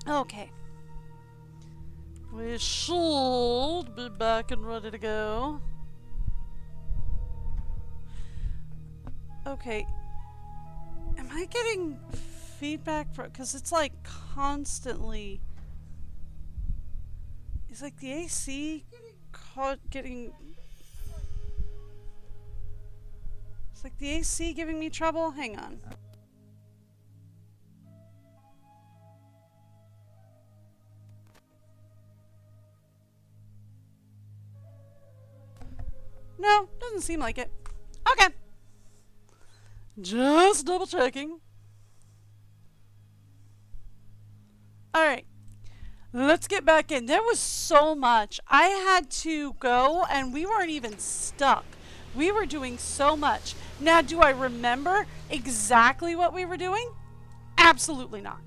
Okay. We should be back and ready to go. Okay. Am I getting feedback from... Because it's like constantly... Is like the AC getting... It's like the AC giving me trouble? Hang on. No, doesn't seem like it. Okay. Just double checking. Alright. Let's get back in. There was so much. I had to go and we weren't even stuck. We were doing so much. Now, do I remember exactly what we were doing? Absolutely not.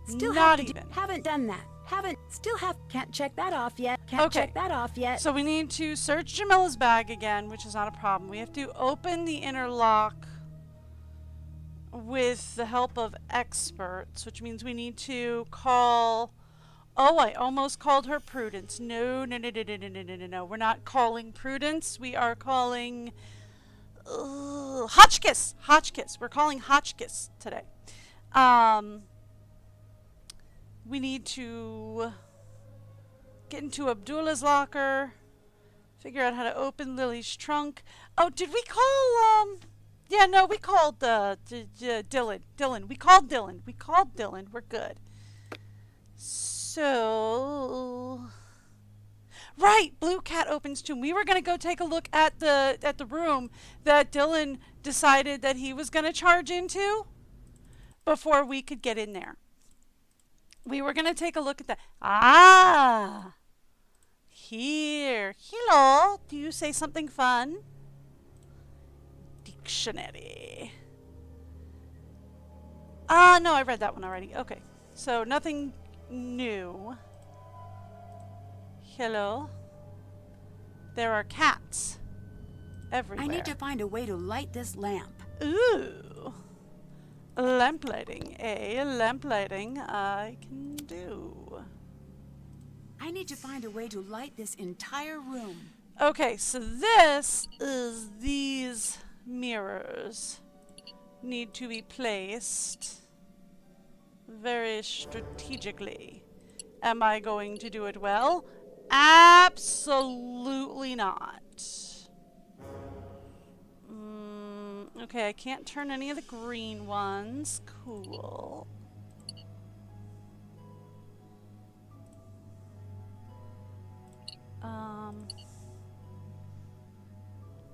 Still not have to even. Haven't done that. Can't check that off yet. So we need to search Jamila's bag again, which is not a problem. We have to open the inner lock with the help of experts, which means we need to call... Oh, I almost called her Prudence. No. We're not calling Prudence. We are calling... Hotchkiss. We're calling Hotchkiss today. We need to get into Abdullah's locker, figure out how to open Lily's trunk. Oh, did we call, yeah, no, we called, Dylan. We called Dylan. We're good. So... Right, Blue Cat opens tomb. We were going to go take a look at the room that Dylan decided that he was going to charge into before we could get in there. We were going to take a look at that. Ah! Here. Hello. Do you say something fun? Dictionary. No, I read that one already. Okay. So, nothing new. Hello. There are cats everywhere. I need to find a way to light this lamp. Ooh. Lamplighting. Lamplighting I can do. I need to find a way to light this entire room. Okay, so this is these mirrors need to be placed very strategically. Am I going to do it well? Absolutely not. Okay, I can't turn any of the green ones. Cool.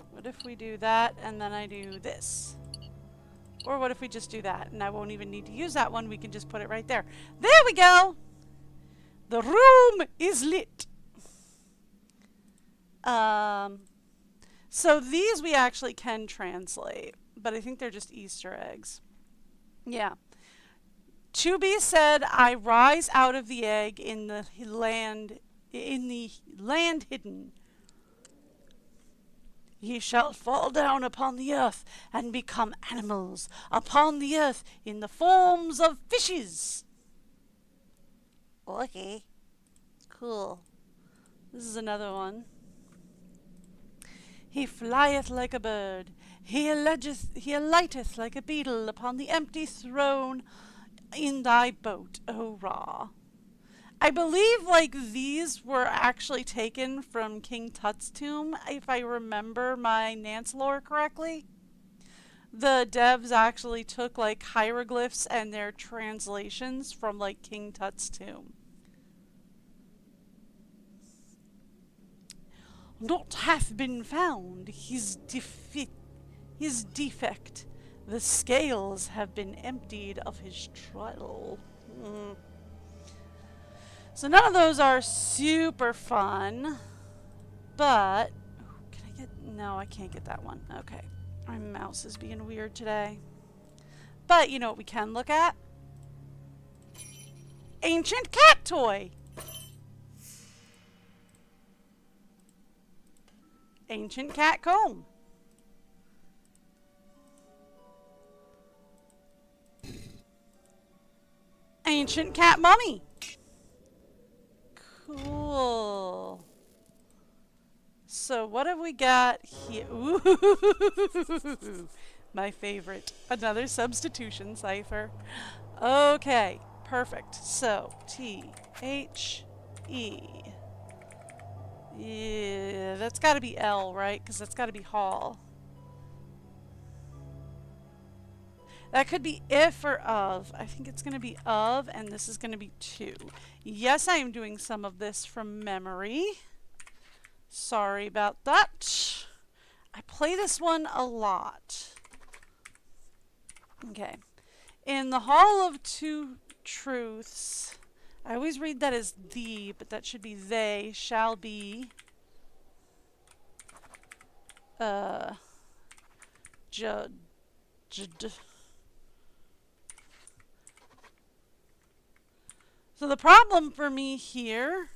What if we do that and then I do this? Or what if we just do that and I won't even need to use that one, we can just put it right there. There we go! The room is lit. So these we actually can translate, but I think they're just Easter eggs. Yeah. To be said, I rise out of the egg in the land hidden. Ye shall fall down upon the earth and become animals upon the earth in the forms of fishes. Okay. Cool. This is another one. He flieth like a bird. He alighteth like a beetle upon the empty throne in thy boat, O Ra. I believe, like, these were actually taken from King Tut's tomb, if I remember my Nance lore correctly. The devs actually took, like, hieroglyphs and their translations from, like, King Tut's tomb. Not hath been found his defect. The scales have been emptied of his trial. So none of those are super fun, but can I get? No, I can't get that one. Okay, my mouse is being weird today. But you know what we can look at? Ancient cat toy. Ancient cat comb. ancient cat mummy. Cool. So what have we got here? Ooh, my favorite. Another substitution cipher. Okay, perfect. So T-H-E. Yeah, that's got to be L, right? Because that's got to be Hall. That could be if or of. I think it's going to be of, and this is going to be to. Yes, I am doing some of this from memory. Sorry about that. I play this one a lot. Okay. In the Hall of Two Truths, I always read that as the, but that should be they, shall be, judged. So the problem for me here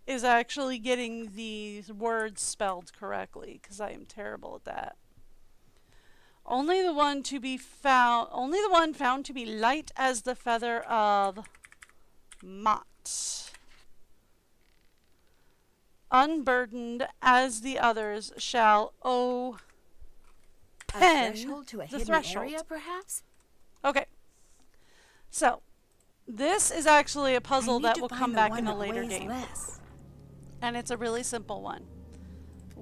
is actually getting these words spelled correctly, because I am terrible at that. Only the one found to be light as the feather of Mott, unburdened as the others, shall open A threshold to a the hidden threshold. area, perhaps? Okay, so this is actually a puzzle that will come back in a later game. Less. And it's a really simple one.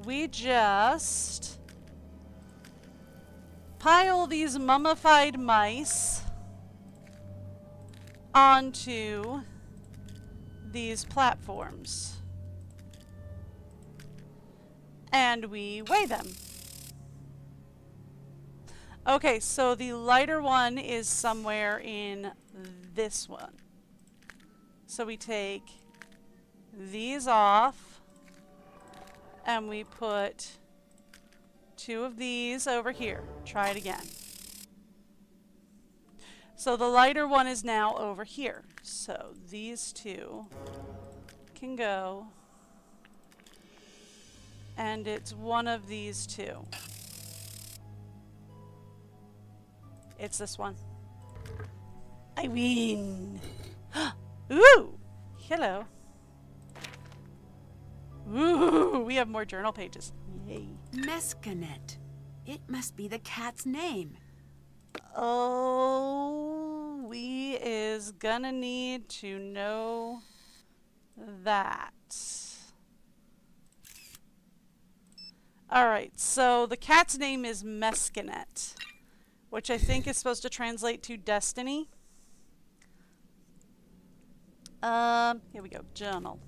We just pile these mummified mice onto these platforms. And we weigh them. Okay, so the lighter one is somewhere in this one. So we take these off and we put 2 of these over here. Try it again. So the lighter one is now over here. So these 2 can go, and it's one of these 2. It's this one. I win. Ooh! Hello. Ooh, we have more journal pages. Yay. Mescanet. It must be the cat's name. Oh, we is gonna need to know that. Alright, so the cat's name is Mescanet, which I think is supposed to translate to destiny. Here we go. Journal.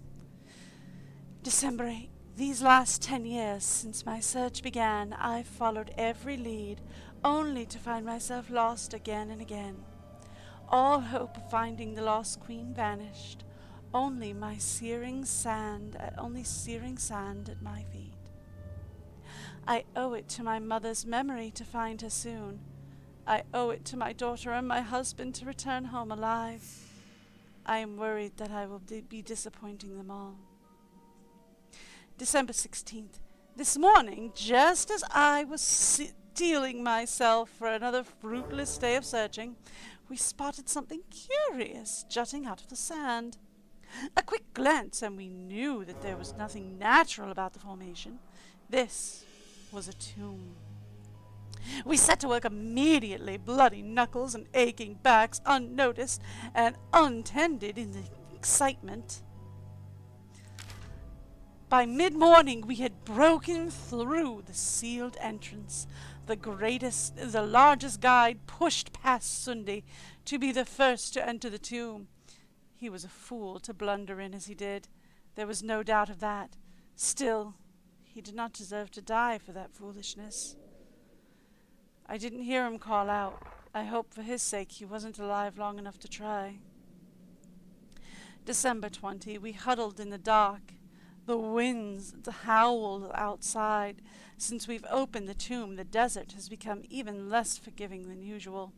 December 8th. These last 10 years since my search began, I've followed every lead, only to find myself lost again and again. All hope of finding the lost queen vanished. Only searing sand at my feet. I owe it to my mother's memory to find her soon. I owe it to my daughter and my husband to return home alive. I am worried that I will be disappointing them all. December 16th. This morning, just as I was steeling myself for another fruitless day of searching, we spotted something curious jutting out of the sand. A quick glance, and we knew that there was nothing natural about the formation. This was a tomb. We set to work immediately, bloody knuckles and aching backs unnoticed and untended in the excitement. By mid-morning we had broken through the sealed entrance. The largest guide pushed past Sunday to be the first to enter the tomb. He was a fool to blunder in as he did. There was no doubt of that. Still, he did not deserve to die for that foolishness. I didn't hear him call out. I hope for his sake he wasn't alive long enough to try. December 20, we huddled in the dark. The winds howled outside. Since we've opened the tomb, the desert has become even less forgiving than usual.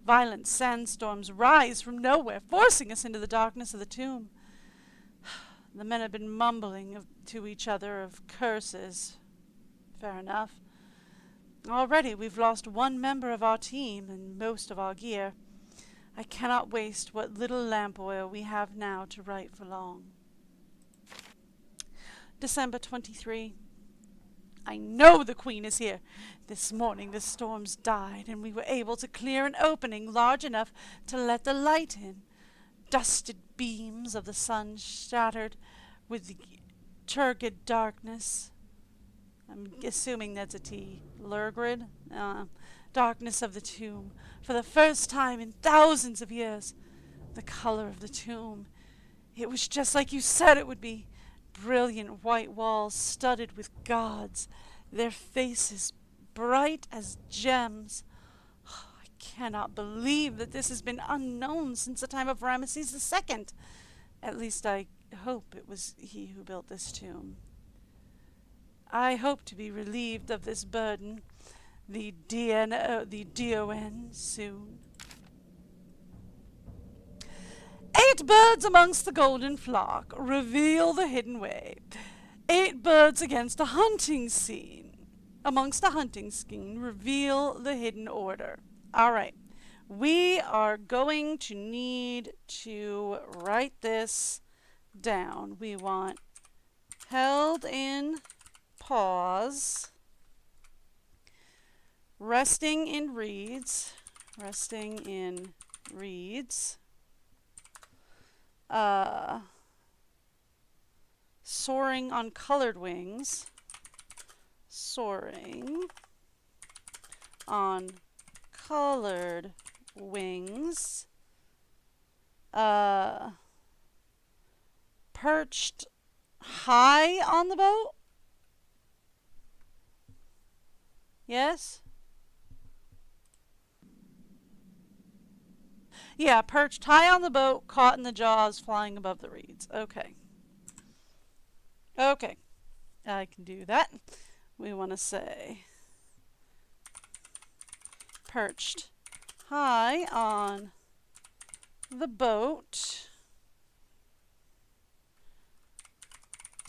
Violent sandstorms rise from nowhere, forcing us into the darkness of the tomb. The men have been mumbling to each other of curses. Fair enough. Already we've lost 1 member of our team and most of our gear. I cannot waste what little lamp oil we have now to write for long. December 23. I know the Queen is here. This morning the storms died, and we were able to clear an opening large enough to let the light in. Dusted beams of the sun shattered with the turgid darkness. I'm assuming that's a T. Lurgrid? Darkness of the tomb. For the first time in thousands of years. The color of the tomb. It was just like you said it would be. Brilliant white walls studded with gods, their faces bright as gems. I cannot believe that this has been unknown since the time of Ramesses II. At least I hope it was he who built this tomb. I hope to be relieved of this burden, the DON, soon. 8 birds amongst the golden flock reveal the hidden way. 8 birds against a hunting scene. Amongst a hunting scene reveal the hidden order. All right. We are going to need to write this down. We want held in pause, resting in reeds, soaring on colored wings, perched high on the boat. Yes? Yeah, perched high on the boat, caught in the jaws, flying above the reeds. Okay. Okay. I can do that. We want to say perched high on the boat,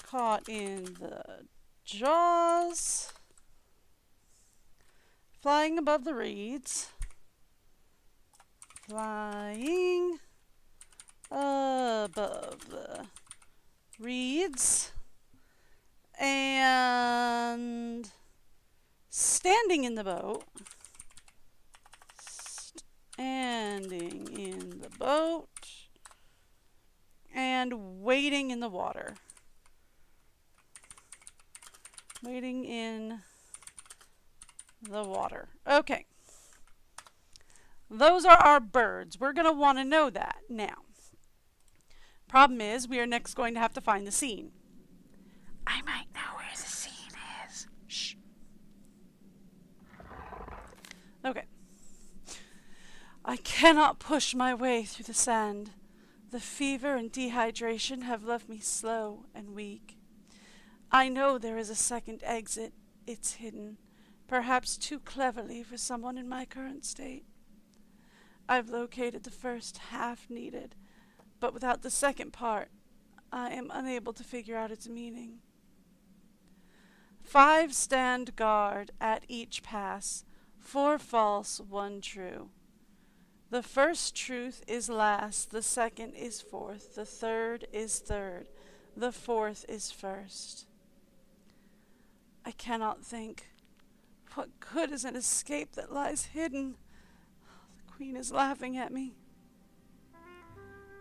caught in the jaws, flying above the reeds, flying above the reeds, and standing in the boat, and waiting in the water. Waiting in the water. Okay. Those are our birds. We're going to want to know that now. Problem is, we are next going to have to find the scene. I might know where the scene is. Shh. Okay. I cannot push my way through the sand. The fever and dehydration have left me slow and weak. I know there is a second exit. It's hidden, perhaps too cleverly for someone in my current state. I've located the first half needed, but without the second part, I am unable to figure out its meaning. 5 stand guard at each pass, 4 false, 1 true. The first truth is last, the second is fourth, the third is third, the fourth is first. I cannot think. What good is an escape that lies hidden? The Queen is laughing at me.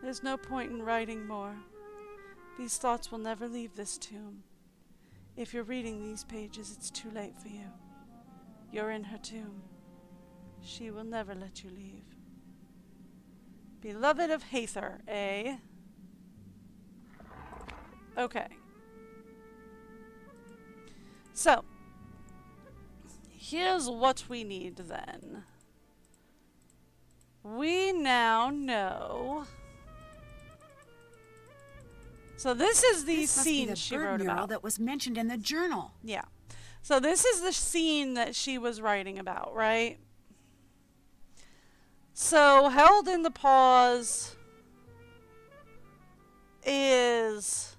There's no point in writing more. These thoughts will never leave this tomb. If you're reading these pages, it's too late for you. You're in her tomb. She will never let you leave. Beloved of Hathor, eh? Okay. So, here's what we need then. We now know. So this is the scene she wrote about. That was mentioned in the journal. Yeah. So this is the scene that she was writing about, right? So held in the pause is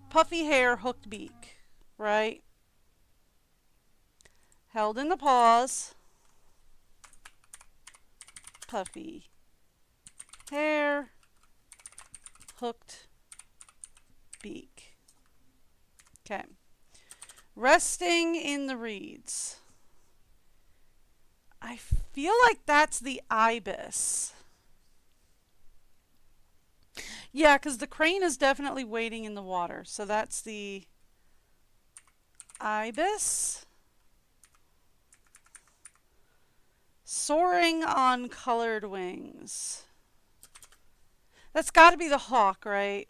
puffy hair, hooked beak, right? Held in the pause puffy hair, hooked beak. Okay. Resting in the reeds. I feel like that's the ibis. Yeah, because the crane is definitely wading in the water. So that's the ibis. Soaring on colored wings. That's got to be the hawk, right?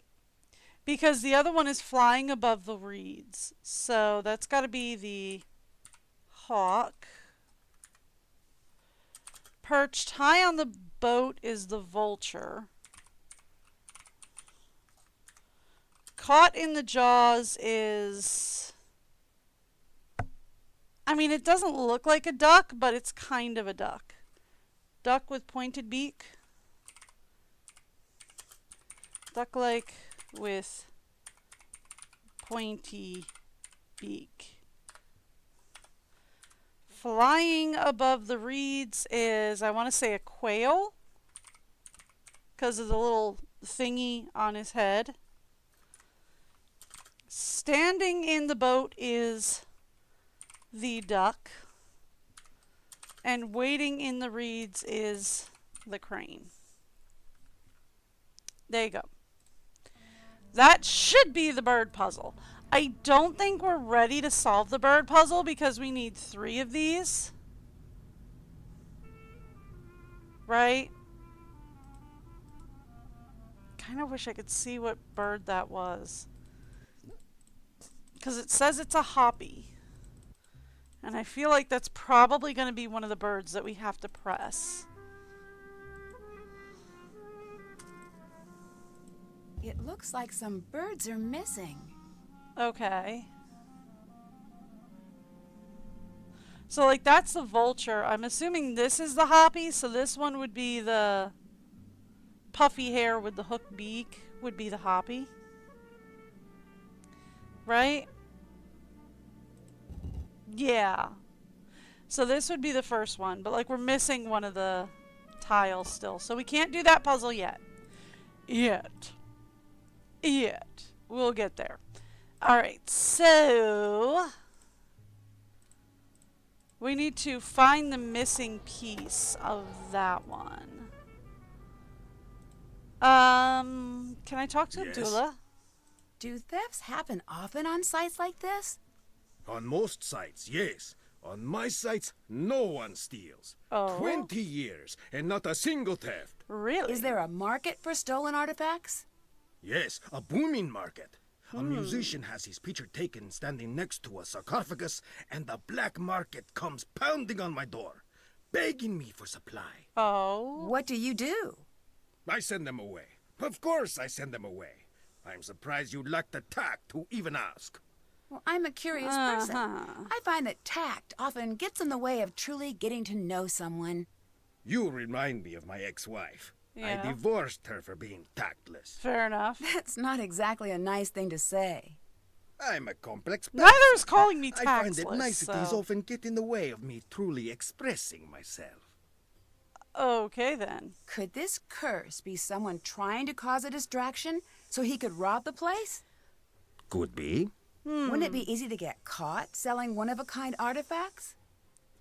Because the other one is flying above the reeds. So that's got to be the hawk. Perched high on the boat is the vulture. Caught in the jaws is... I mean, it doesn't look like a duck, but it's kind of a duck. Duck with pointed beak. Duck-like with pointy beak. Flying above the reeds is, I want to say, a quail, because of the little thingy on his head. Standing in the boat is the duck, and wading in the reeds is the crane. There you go. That should be the bird puzzle. I don't think we're ready to solve the bird puzzle because we need 3 of these. Right? Kind of wish I could see what bird that was. Because it says it's a hoppy. And I feel like that's probably going to be one of the birds that we have to press. It looks like some birds are missing. Okay. So, like, that's the vulture. I'm assuming this is the hoppy, so this one would be the puffy hair with the hooked beak would be the hoppy. Right? Yeah. So this would be the first one, but, like, we're missing one of the tiles still. So we can't do that puzzle yet. Yet. We'll get there. Alright, so we need to find the missing piece of that one. Can I talk to Abdullah? Do thefts happen often on sites like this? On most sites, yes. On my sites, no one steals. Oh. 20 years and not a single theft. Really? Is there a market for stolen artifacts? Yes, a booming market. A musician has his picture taken standing next to a sarcophagus, and the black market comes pounding on my door, begging me for supply. Oh. What do you do? I send them away. Of course I send them away. I'm surprised you lack the tact to even ask. Well, I'm a curious person. I find that tact often gets in the way of truly getting to know someone. You remind me of my ex-wife. Yeah. I divorced her for being tactless. Fair enough. That's not exactly a nice thing to say. I'm a complex person. Neither is calling me I tactless. find that niceties so. often get in the way of me truly expressing myself. Okay, then. Could this curse be someone trying to cause a distraction so he could rob the place? Could be. Wouldn't it be easy to get caught selling one-of-a-kind artifacts?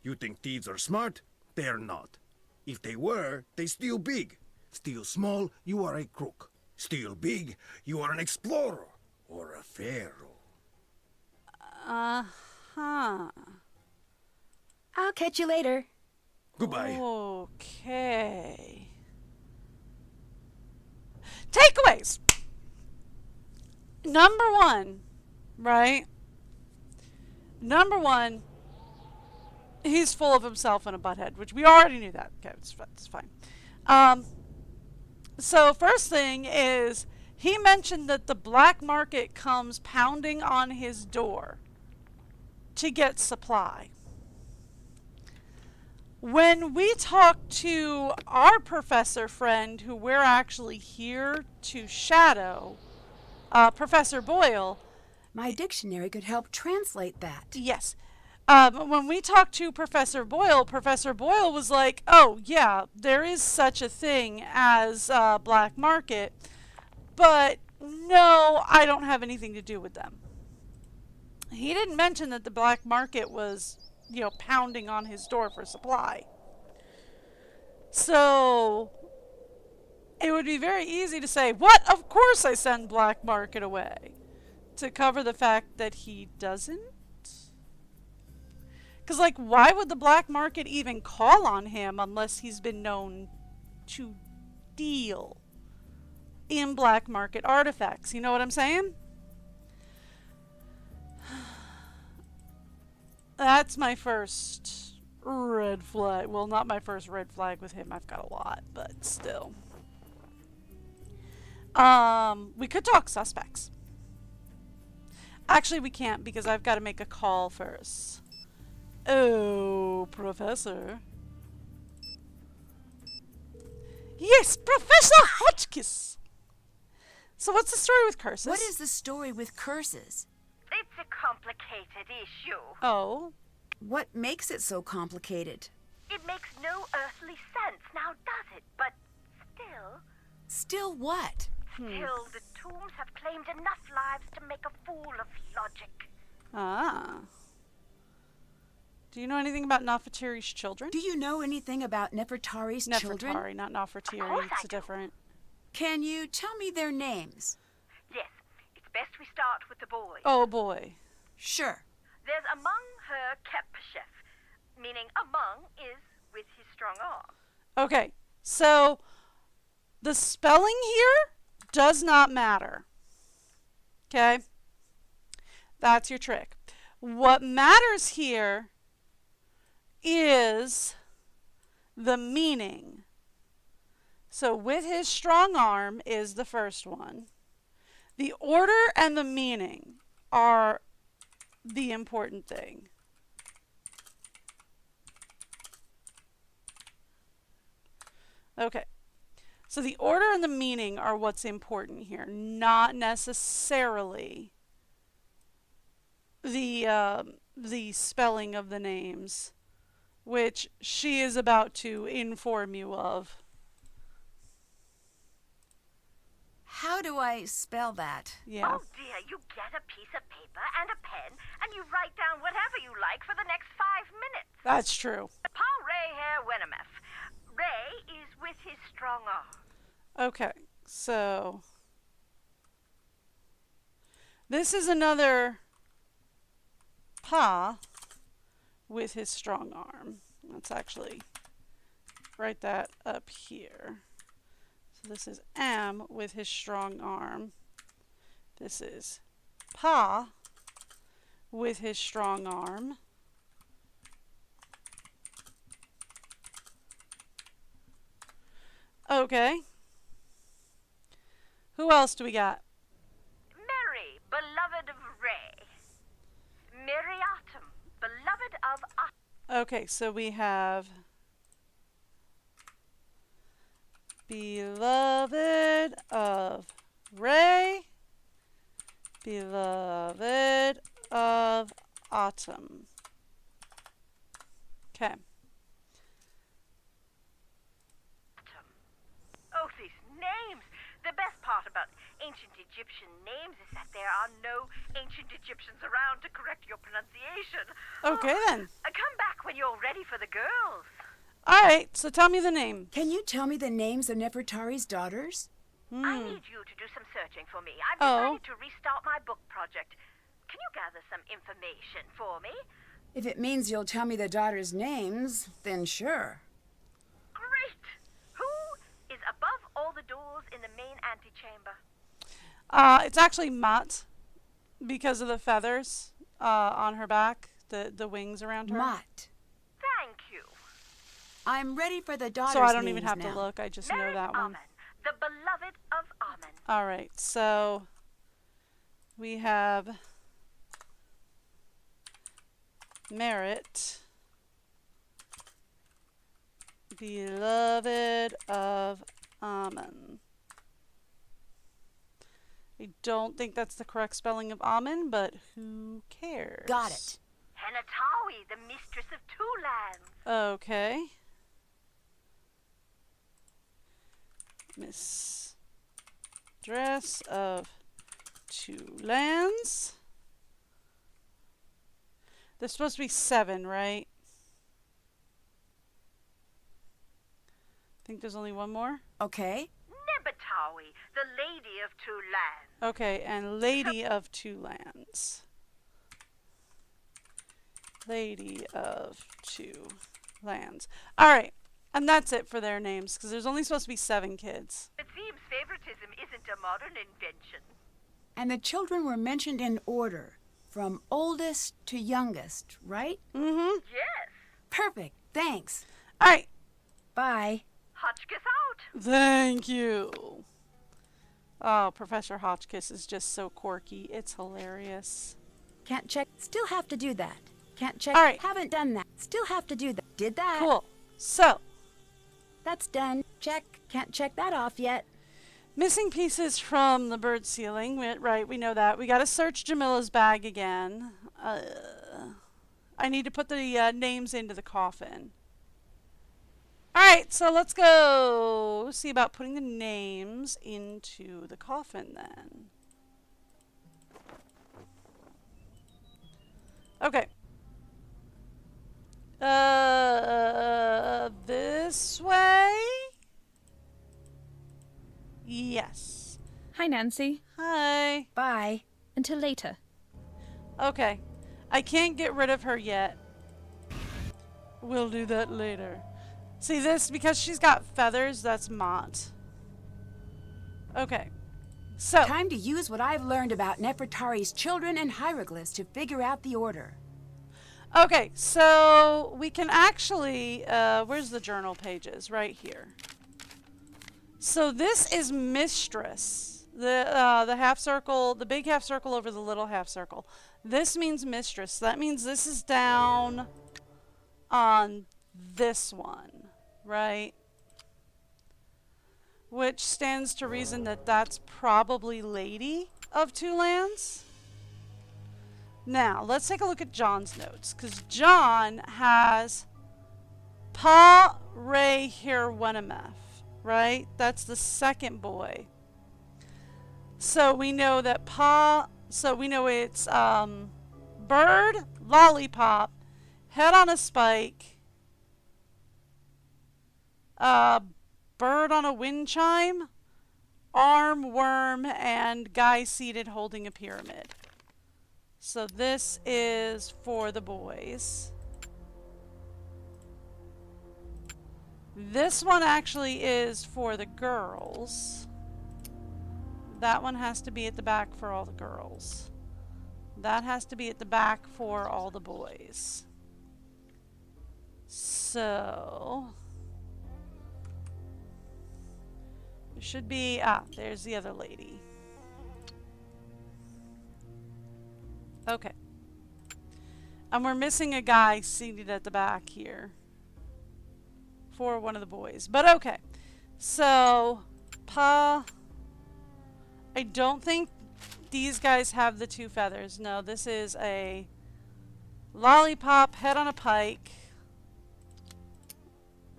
You think thieves are smart? They're not. If they were, they steal big. Steal small, you are a crook. Steal big, you are an explorer or a pharaoh. Uh-huh. I'll catch you later. Goodbye. Okay. Takeaways. Number 1, right? Number 1, he's full of himself and a butthead, which we already knew that. Okay, it's fine. So first thing is, he mentioned that the black market comes pounding on his door to get supply. When we talk to our professor friend, who we're actually here to shadow, Professor Boyle. My dictionary could help translate that. Yes. When we talked to Professor Boyle was like, oh, yeah, there is such a thing as black market, but no, I don't have anything to do with them. He didn't mention that the black market was, pounding on his door for supply. So it would be very easy to say, what? Of course I send black market away. To cover the fact that he doesn't? Because, like, why would the black market even call on him unless he's been known to deal in black market artifacts? You know what I'm saying? That's my first red flag. Well, not my first red flag with him. I've got a lot, but still. We could talk suspects. Actually, we can't because I've got to make a call first. Oh, Professor. Yes, Professor Hotchkiss. So what's the story with curses? What is the story with curses? It's a complicated issue. Oh. What makes it so complicated? It makes no earthly sense, now does it? But still... Still what? Still, the tombs have claimed enough lives to make a fool of logic. Ah. Do you know anything about Nefertari's children? Do you know anything about Nefertari's children? Nefertari, not Nefertari. Of course I It's do. different. Can you tell me their names? Yes, it's best we start with the boy. Oh boy. Sure. There's among her Kepchef, meaning among is with his strong arm. Okay, so the spelling here does not matter. Okay? That's your trick. What matters here is the meaning. So with his strong arm is the first one. The order and the meaning are the important thing. Okay. So the order and the meaning are what's important here, not necessarily the spelling of the names, which she is about to inform you of. How do I spell that? Yeah. Oh dear, you get a piece of paper and a pen and you write down whatever you like for the next 5 minutes. That's true. Paul Ray here Winnemeth. Ray is with his strong arm. Okay, so this is another Pa with his strong arm. Let's actually write that up here. So this is Am with his strong arm. This is Pa with his strong arm. Okay. Who else do we got? Mary, beloved of Ray. Miriatum, beloved of Okay, so we have beloved of Ray, beloved of Autumn. Okay. Oh, these names! The best part about ancient Egyptian names is that there are no ancient Egyptians around to correct your pronunciation. Okay, then. Come back when you're ready for the girls. All right, so tell me the name. Can you tell me the names of Nefertari's daughters? I need you to do some searching for me. I've Oh. decided to restart my book project. Can you gather some information for me? If it means you'll tell me the daughters' names, then sure. Great! Who is above all the doors in the main antechamber? It's actually Mott because of the feathers on her back, the wings around her. Mott. Thank you. I'm ready for the daughters' So I don't names even have now. to look. I just know Merit that one. Amen, the beloved of Amen. All right, so we have Merit, beloved of Amen. I don't think that's the correct spelling of Amen, but who cares? Got it. Henatawi, the mistress of two lands. Okay. Mistress of two lands. There's supposed to be 7, right? I think there's only one more. Okay. Nebatawi, the lady of two lands. Okay, and Lady of Two Lands. Lady of Two Lands. Alright, and that's it for their names, because there's only supposed to be 7 kids. It seems favoritism isn't a modern invention. And the children were mentioned in order, from oldest to youngest, right? Mm-hmm. Yes. Perfect. Thanks. Alright, Bye. Hotchkiss out. thank you. Oh, Professor Hotchkiss is just so quirky. It's hilarious. Can't check. Still have to do that. Can't check. All right. Haven't done that. Still have to do that. Did that. Cool. So, That's done. Check. Can't check that off yet. missing pieces from the bird ceiling. Right, we know that. We got to search Jamila's bag again. I need to put the names into the coffin. Alright, so let's go see about putting the names into the coffin then. Okay. This way? Yes. Hi, Nancy. Hi. Bye. Until later. Okay. I can't get rid of her yet. We'll do that later. See this? Because she's got feathers, that's Mont. Okay. So, Time to use what I've learned about Nefertari's children and hieroglyphs to figure out the order. okay, so we can actually, where's the journal pages? Right here. So this is mistress. The half circle, the big half circle over the little half circle. This means mistress. That means this is down on this one, right? Which stands to reason that that's probably Lady of Two Lands. Now, let's take a look at John's notes, because John has Pa Re Hirwenemeth, right? That's the second boy. So we know that we know it's bird, lollipop, head on a spike, bird on a wind chime, arm, worm, and guy seated holding a pyramid. So this is for the boys. This one actually is for the girls. That one has to be at the back for all the girls. That has to be at the back for all the boys. So there should be, there's the other lady. Okay. And we're missing a guy seated at the back here for one of the boys. But okay. So, Pa, I don't think these guys have the 2 feathers. No, this is a lollipop, head on a pike.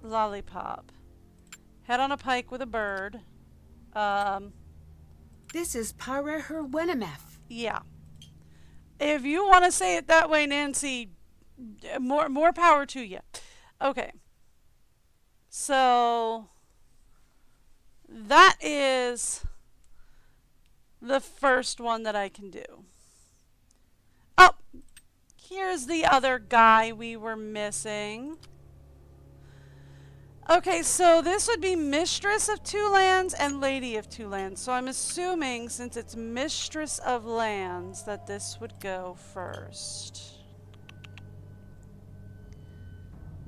Lollipop. Head on a pike with a bird. This is Pare Hirwenemeth. Yeah. If you want to say it that way, Nancy, more power to you. Okay. So that is the first one that I can do. Oh, here's the other guy we were missing. Okay, so this would be Mistress of Two Lands and Lady of Two Lands. So I'm assuming, since it's Mistress of Lands, that this would go first.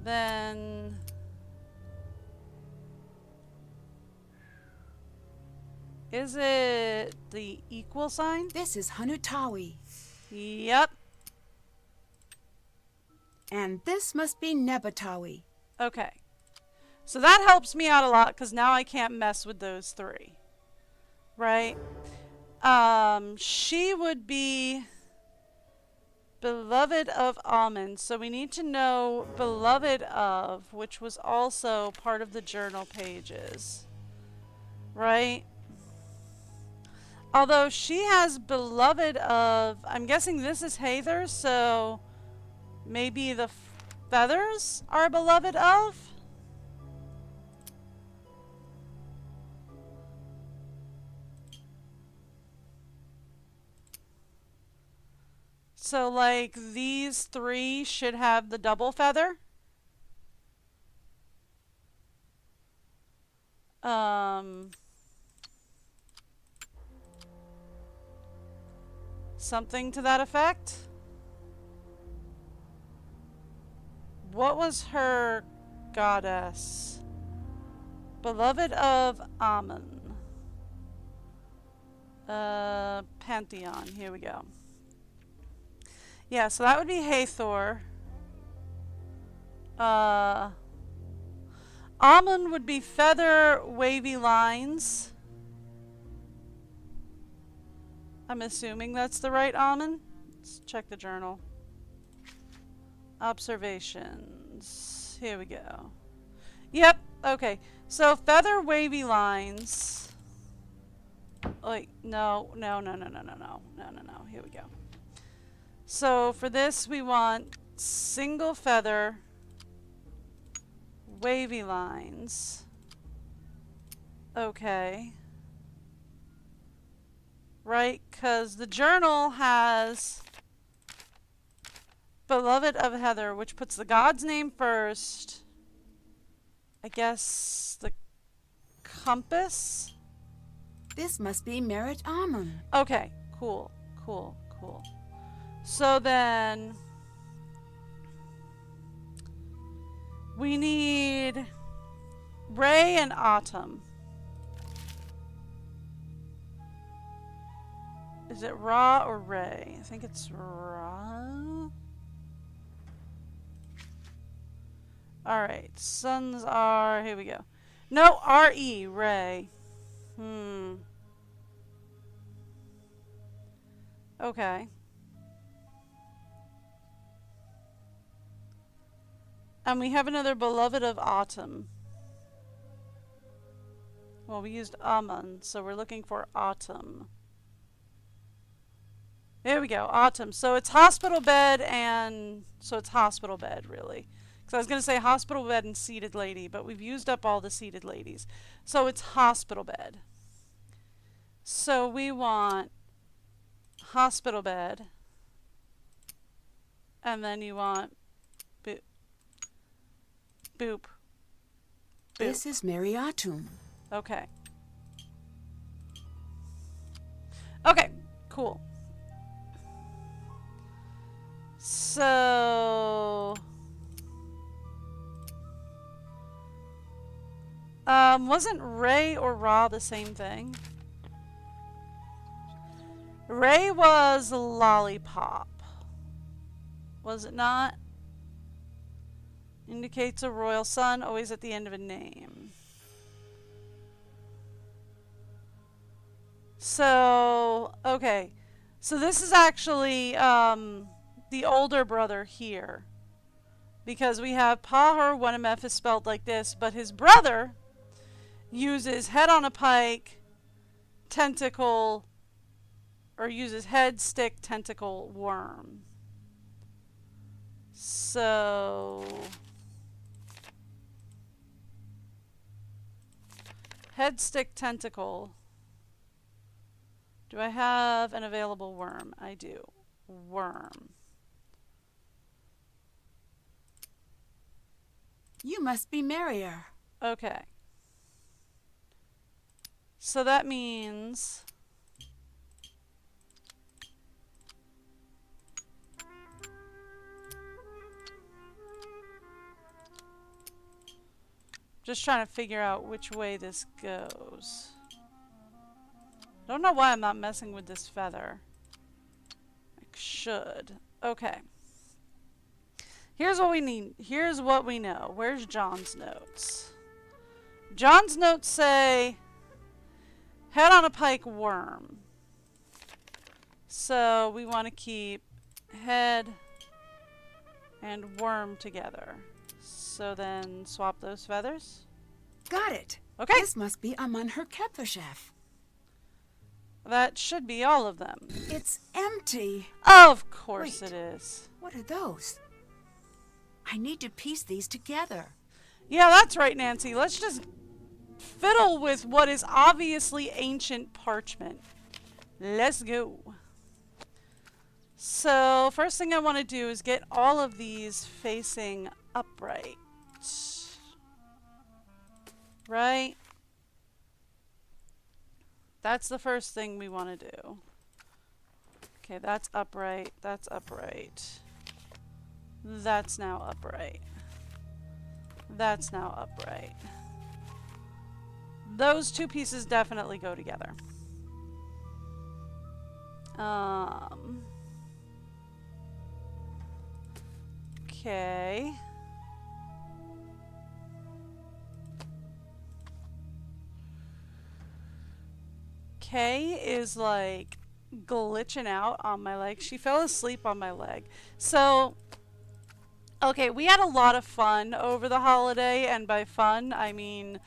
Then is it the equal sign? This is Hanutawi. Yep. And this must be Nebatawi. Okay. So that helps me out a lot, because now I can't mess with those 3. Right? She would be Beloved of almonds. So we need to know beloved of, which was also part of the journal pages. Right? Although she has beloved of, I'm guessing this is Hather, so maybe the feathers are beloved of? So, like, these three should have the double feather. Something to that effect. What was her goddess? Beloved of Amun. Pantheon. Here we go. Yeah, so that would be Hathor. Amun would be feather wavy lines. I'm assuming that's the right Amun. Let's check the journal. Observations. Here we go. Yep, okay. So feather wavy lines. Wait, no. Here we go. So for this we want single feather wavy lines. Okay. Right, because the journal has beloved of Heather, which puts the god's name first. I guess the compass. This must be Merit Amun. Okay, cool. So then we need Ray and Autumn. Is it Ra or Ray? I think it's Ra. Alright, suns are, here we go. No, R-E, Ray. Okay. And we have another beloved of Autumn. Well, we used Amun, so we're looking for Autumn. There we go, Autumn. So it's hospital bed and... So it's hospital bed, really. Because I was going to say hospital bed and seated lady, but we've used up all the seated ladies. So it's hospital bed. So we want hospital bed. And then you want boop. Boop. This is Mariatum. Okay. Okay, cool. So... wasn't Ray or Ra the same thing? Ray was lollipop. Was it not? Indicates a royal son, always at the end of a name. So, okay. So this is actually the older brother here. Because we have Pahur, one MF is spelled like this, but his brother uses head on a pike, tentacle, or uses head, stick, tentacle, worm. So... head, stick, tentacle. Do I have an available worm? I do. Worm. You must be merrier. Okay. So that means... just trying to figure out which way this goes. Don't know why I'm not messing with this feather. I should. Okay. Here's what we need. Here's what we know. Where's John's notes? John's notes say head on a pike worm. So we want to keep head and worm together. So then swap those feathers. Got it. Okay. This must be among her Köpferchef. That should be all of them. It's empty. Of course Wait. it is. What are those? I need to piece these together. Yeah, that's right, Nancy. Let's just fiddle with what is obviously ancient parchment. Let's go. So, first thing I want to do is get all of these facing upright. Right? That's the first thing we want to do. Okay, that's upright. That's upright. That's now upright. That's now upright. Those two pieces definitely go together. Okay. Kay is like glitching out on my leg. She fell asleep on my leg. So, okay, we had a lot of fun over the holiday, and by fun, I mean...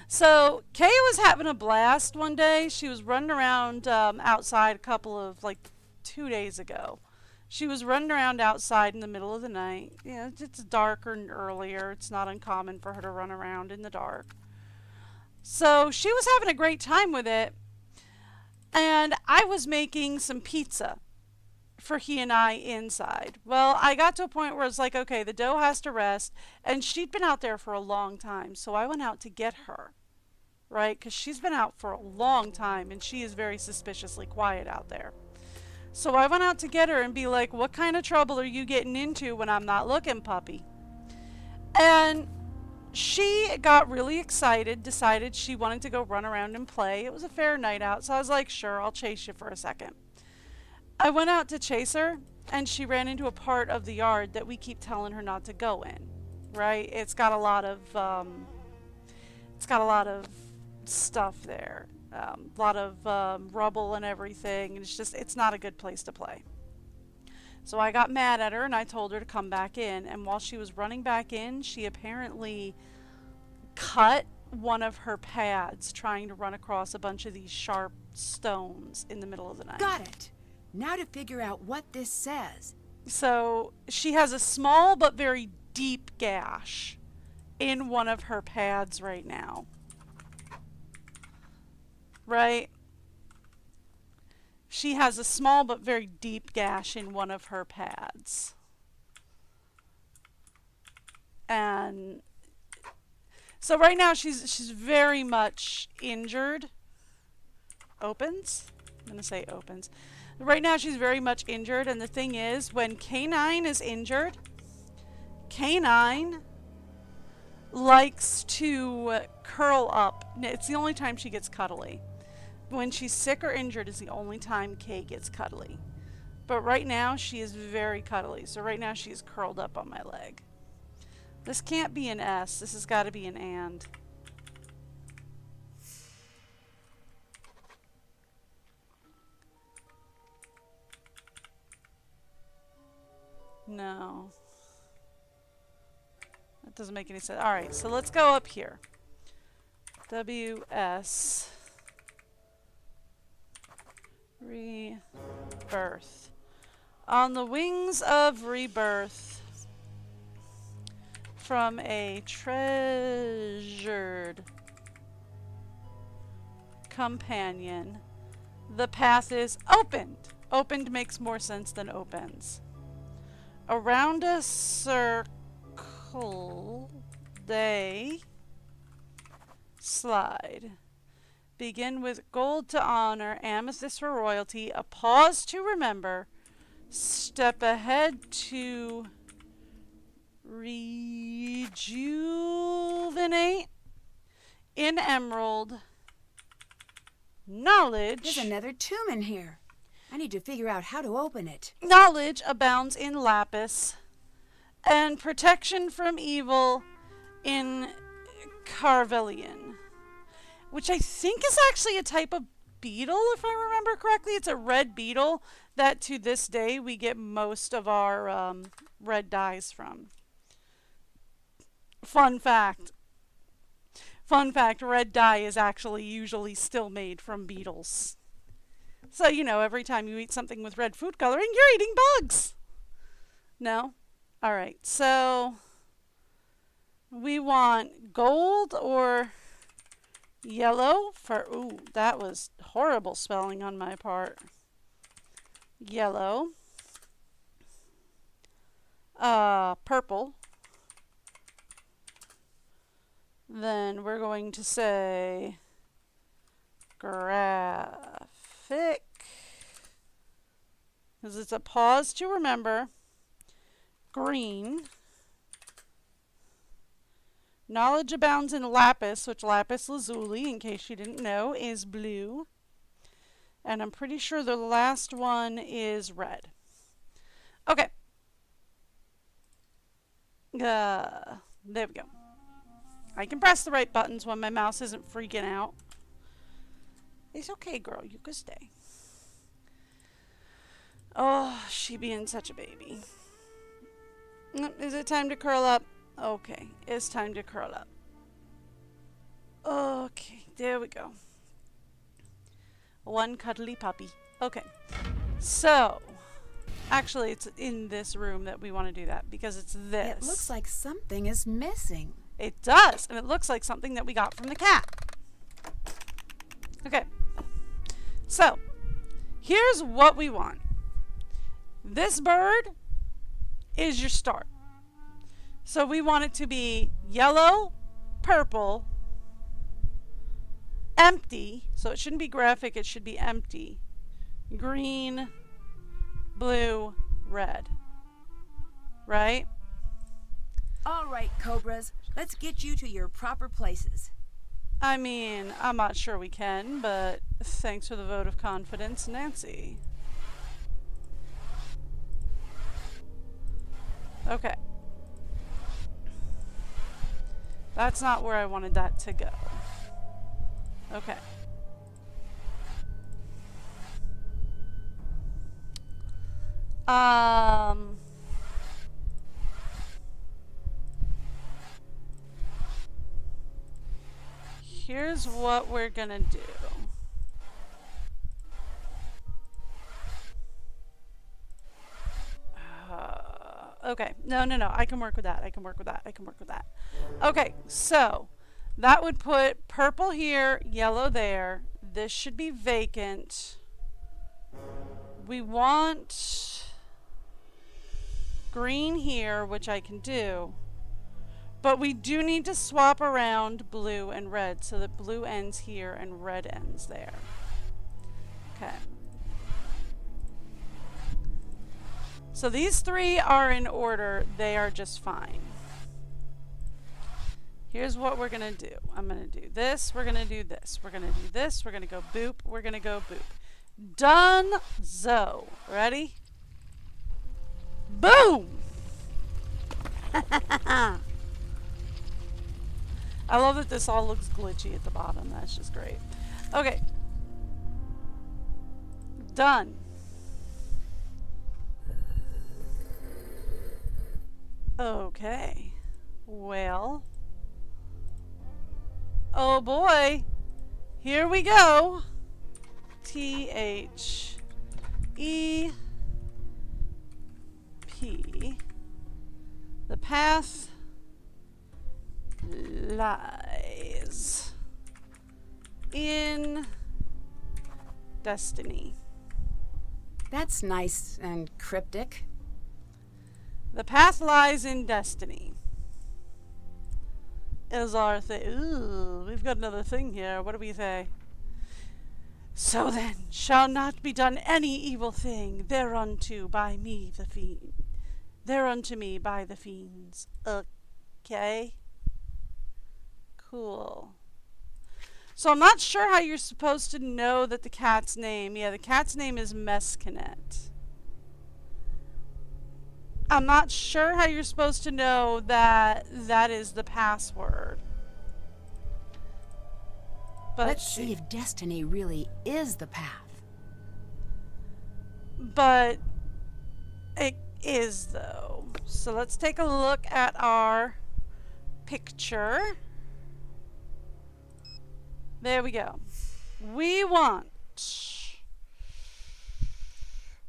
So, Kay was having a blast one day. She was running around outside a couple of, like, 2 days ago. She was running around outside in the middle of the night. Yeah, it's darker and earlier. It's not uncommon for her to run around in the dark. So she was having a great time with it. And I was making some pizza for he and I inside. Well, I got to a point where it's like, okay, the dough has to rest. And she'd been out there for a long time. So I went out to get her, right? Because she's been out for a long time and she is very suspiciously quiet out there. So I went out to get her and be like, what kind of trouble are you getting into when I'm not looking, puppy? And she got really excited, decided she wanted to go run around and play. It was a fair night out, so I was like, sure, I'll chase you for a second. I went out to chase her, and she ran into a part of the yard that we keep telling her not to go in, right? It's got a lot of stuff there. A lot of rubble and everything, and it's not a good place to play. So I got mad at her and I told her to come back in, and while she was running back in, she apparently cut one of her pads trying to run across a bunch of these sharp stones in the middle of the night. Got it. Now to figure out what this says. So she has a small but very deep gash in one of her pads right now. Right? She has a small but very deep gash in one of her pads. And so right now she's very much injured. Opens? I'm going to say opens. Right now she's very much injured, and the thing is, when K9 is injured, K9 likes to curl up. It's the only time she gets cuddly. When she's sick or injured is the only time Kay gets cuddly. But right now, she is very cuddly. So right now, she's curled up on my leg. This can't be an S. This has got to be an and. No. That doesn't make any sense. All right, so let's go up here. WS. Rebirth. On the wings of rebirth from a treasured companion, the path is opened. Opened makes more sense than opens. Around a circle, they slide. Begin with gold to honor, amethyst for royalty, a pause to remember, step ahead to rejuvenate, in emerald, knowledge. There's another tomb in here. I need to figure out how to open it. Knowledge abounds in lapis, and protection from evil in carvelian. Which I think is actually a type of beetle, if I remember correctly. It's a red beetle that to this day we get most of our red dyes from. Fun fact. Fun fact, red dye is actually usually still made from beetles. So, you know, every time you eat something with red food coloring, you're eating bugs. No? All right, so we want gold or yellow for, ooh, that was horrible spelling on my part. Yellow. Purple. Then we're going to say graphic, because it's a pause to remember. Green. Knowledge abounds in lapis, which lapis lazuli, in case you didn't know, is blue. And I'm pretty sure the last one is red. Okay. There we go. I can press the right buttons when my mouse isn't freaking out. It's okay, girl. You can stay. Oh, she being such a baby. Is it time to curl up? Okay, it's time to curl up. Okay, there we go. One cuddly puppy. Okay, so actually it's in this room that we want to do that because it's this. It looks like something is missing. It does, and it looks like something that we got from the cat. Okay, so here's what we want. This bird is your start. So we want it to be yellow, purple, empty. So it shouldn't be graphic, it should be empty. Green, blue, red. Right? All right, Cobras, let's get you to your proper places. I mean, I'm not sure we can, but thanks for the vote of confidence, Nancy. Okay. That's not where I wanted that to go. Okay. Here's what we're gonna do. Okay, no, I can work with that. I can work with that. Okay, so that would put purple here, yellow there. This should be vacant. We want green here, which I can do. But we do need to swap around blue and red so that blue ends here and red ends there. Okay. So these three are in order. They are just fine. Here's what we're going to do. I'm going to do this. We're going to do this. We're going to do this. We're going to go boop. We're going to go boop. Done-zo. Ready? Boom! I love that this all looks glitchy at the bottom. That's just great. Okay. Done. Okay. Well. Oh boy. Here we go. T-H-E-P. The path lies in destiny. That's nice and cryptic. The path lies in destiny. Is our thing. Ooh, we've got another thing here. What do we say? So then shall not be done any evil thing thereunto by me the fiend. Thereunto me by the fiends. Okay. Cool. So I'm not sure how you're supposed to know that the cat's name. Yeah, the cat's name is Mescanet. I'm not sure how you're supposed to know that that is the password. But Let's see if destiny really is the path. But it is, though. So let's take a look at our picture. There we go. We want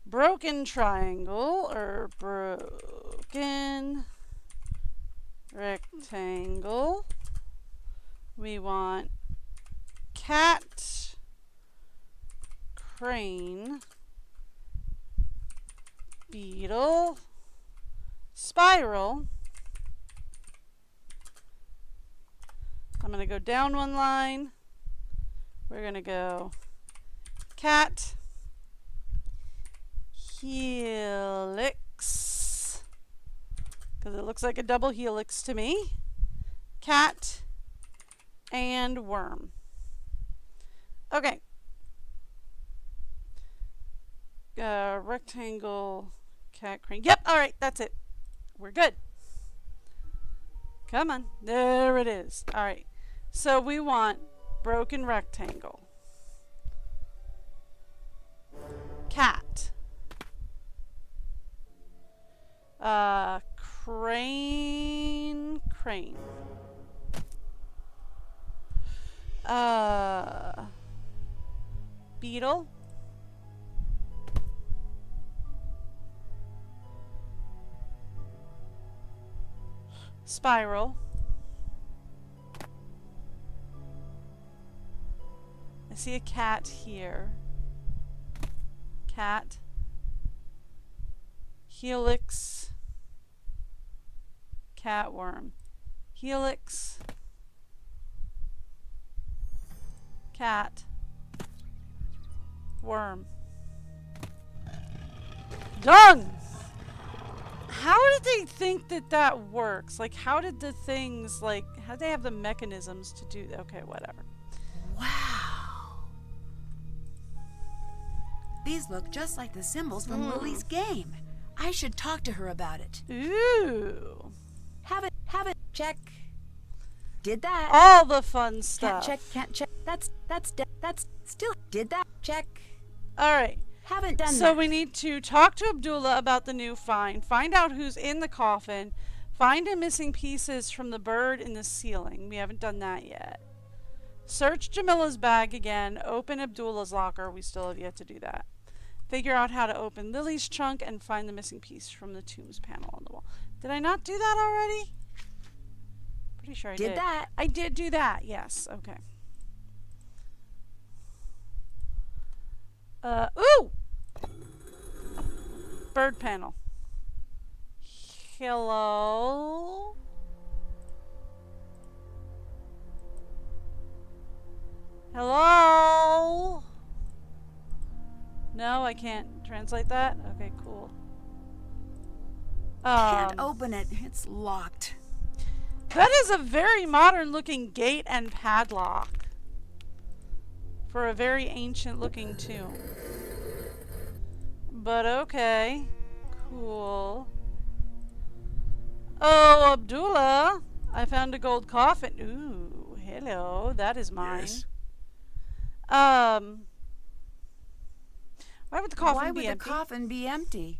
broken triangle or broken rectangle. We want cat, crane, beetle, spiral. I'm going to go down one line. We're going to go cat, helix, because it looks like a double helix to me. Cat and worm. Okay. Rectangle, cat, crane. Yep, all right, that's it. We're good. Come on. There it is. All right. So we want broken rectangle. Cat. Crane. Beetle. Spiral. I see a cat here. Cat. Helix. Catworm. Helix. Cat. Worm. Done! How did they think that that works? Like, how did the things, like, how do they have the mechanisms to do that? Okay, whatever. Wow. These look just like the symbols from Lily's game. I should talk to her about it. Ooh. Have it, check. Did that. All the fun stuff. Can't check. That's still, did that, check. All right. Haven't done that. So we need to talk to Abdullah about the new find out who's in the coffin, find the missing pieces from the bird in the ceiling. We haven't done that yet. Search Jamila's bag again, open Abdullah's locker. We still have yet to do that. Figure out how to open Lily's trunk and find the missing piece from the tombs panel on the wall. Did I not do that already? Pretty sure I did. Did that. I did do that, yes. Okay. Ooh! Bird panel. Hello? Hello? No, I can't translate that? Okay, cool. Can't open it. It's locked. That is a very modern looking gate and padlock for a very ancient looking tomb. But okay. Cool. Oh, Abdullah, I found a gold coffin. Ooh, hello. That is mine. Yes. Why would the coffin Why be would empty? the coffin be empty?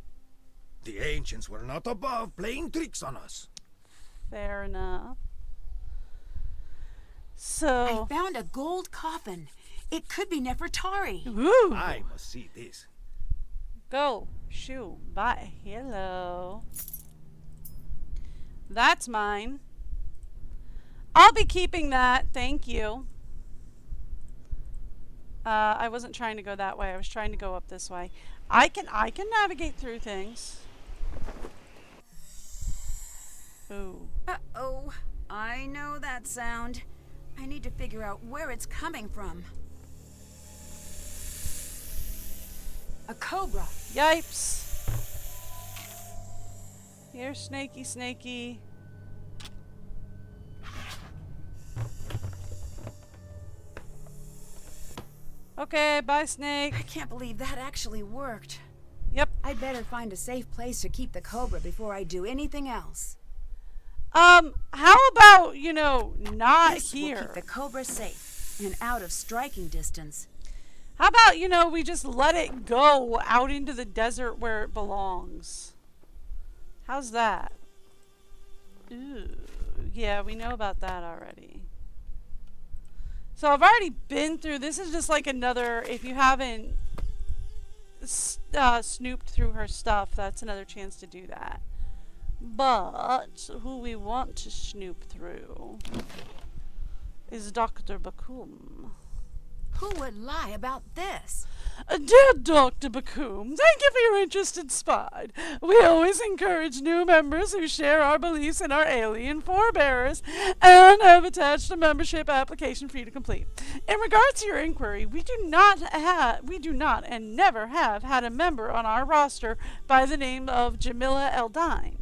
The ancients were not above playing tricks on us. Fair enough. So, I found a gold coffin. It could be Nefertari. ooh, I must see this. go, shoo, bye, hello. That's mine. I'll be keeping that, thank you. I wasn't trying to go that way. I was trying to go up this way. I can navigate through things. Ooh. Uh-oh. I know that sound. I need to figure out where it's coming from. A cobra. Yipes. Here, snaky, snaky. Okay, bye, snake. I can't believe that actually worked. Yep. I'd better find a safe place to keep the cobra before I do anything else. How about, not This will here? keep the cobra safe. and out of striking distance. How about, we just let it go out into the desert where it belongs? How's that? Ooh, yeah, we know about that already. So I've already been through, this is just like another, if you haven't snooped through her stuff, that's another chance to do that. But who we want to snoop through is Dr. Bakum. Who would lie about this? Dear Dr. Bakum, thank you for your interest in Spied. We always encourage new members who share our beliefs in our alien forebears and have attached a membership application for you to complete. In regards to your inquiry, we do not and never have had a member on our roster by the name of Jamila Eldine.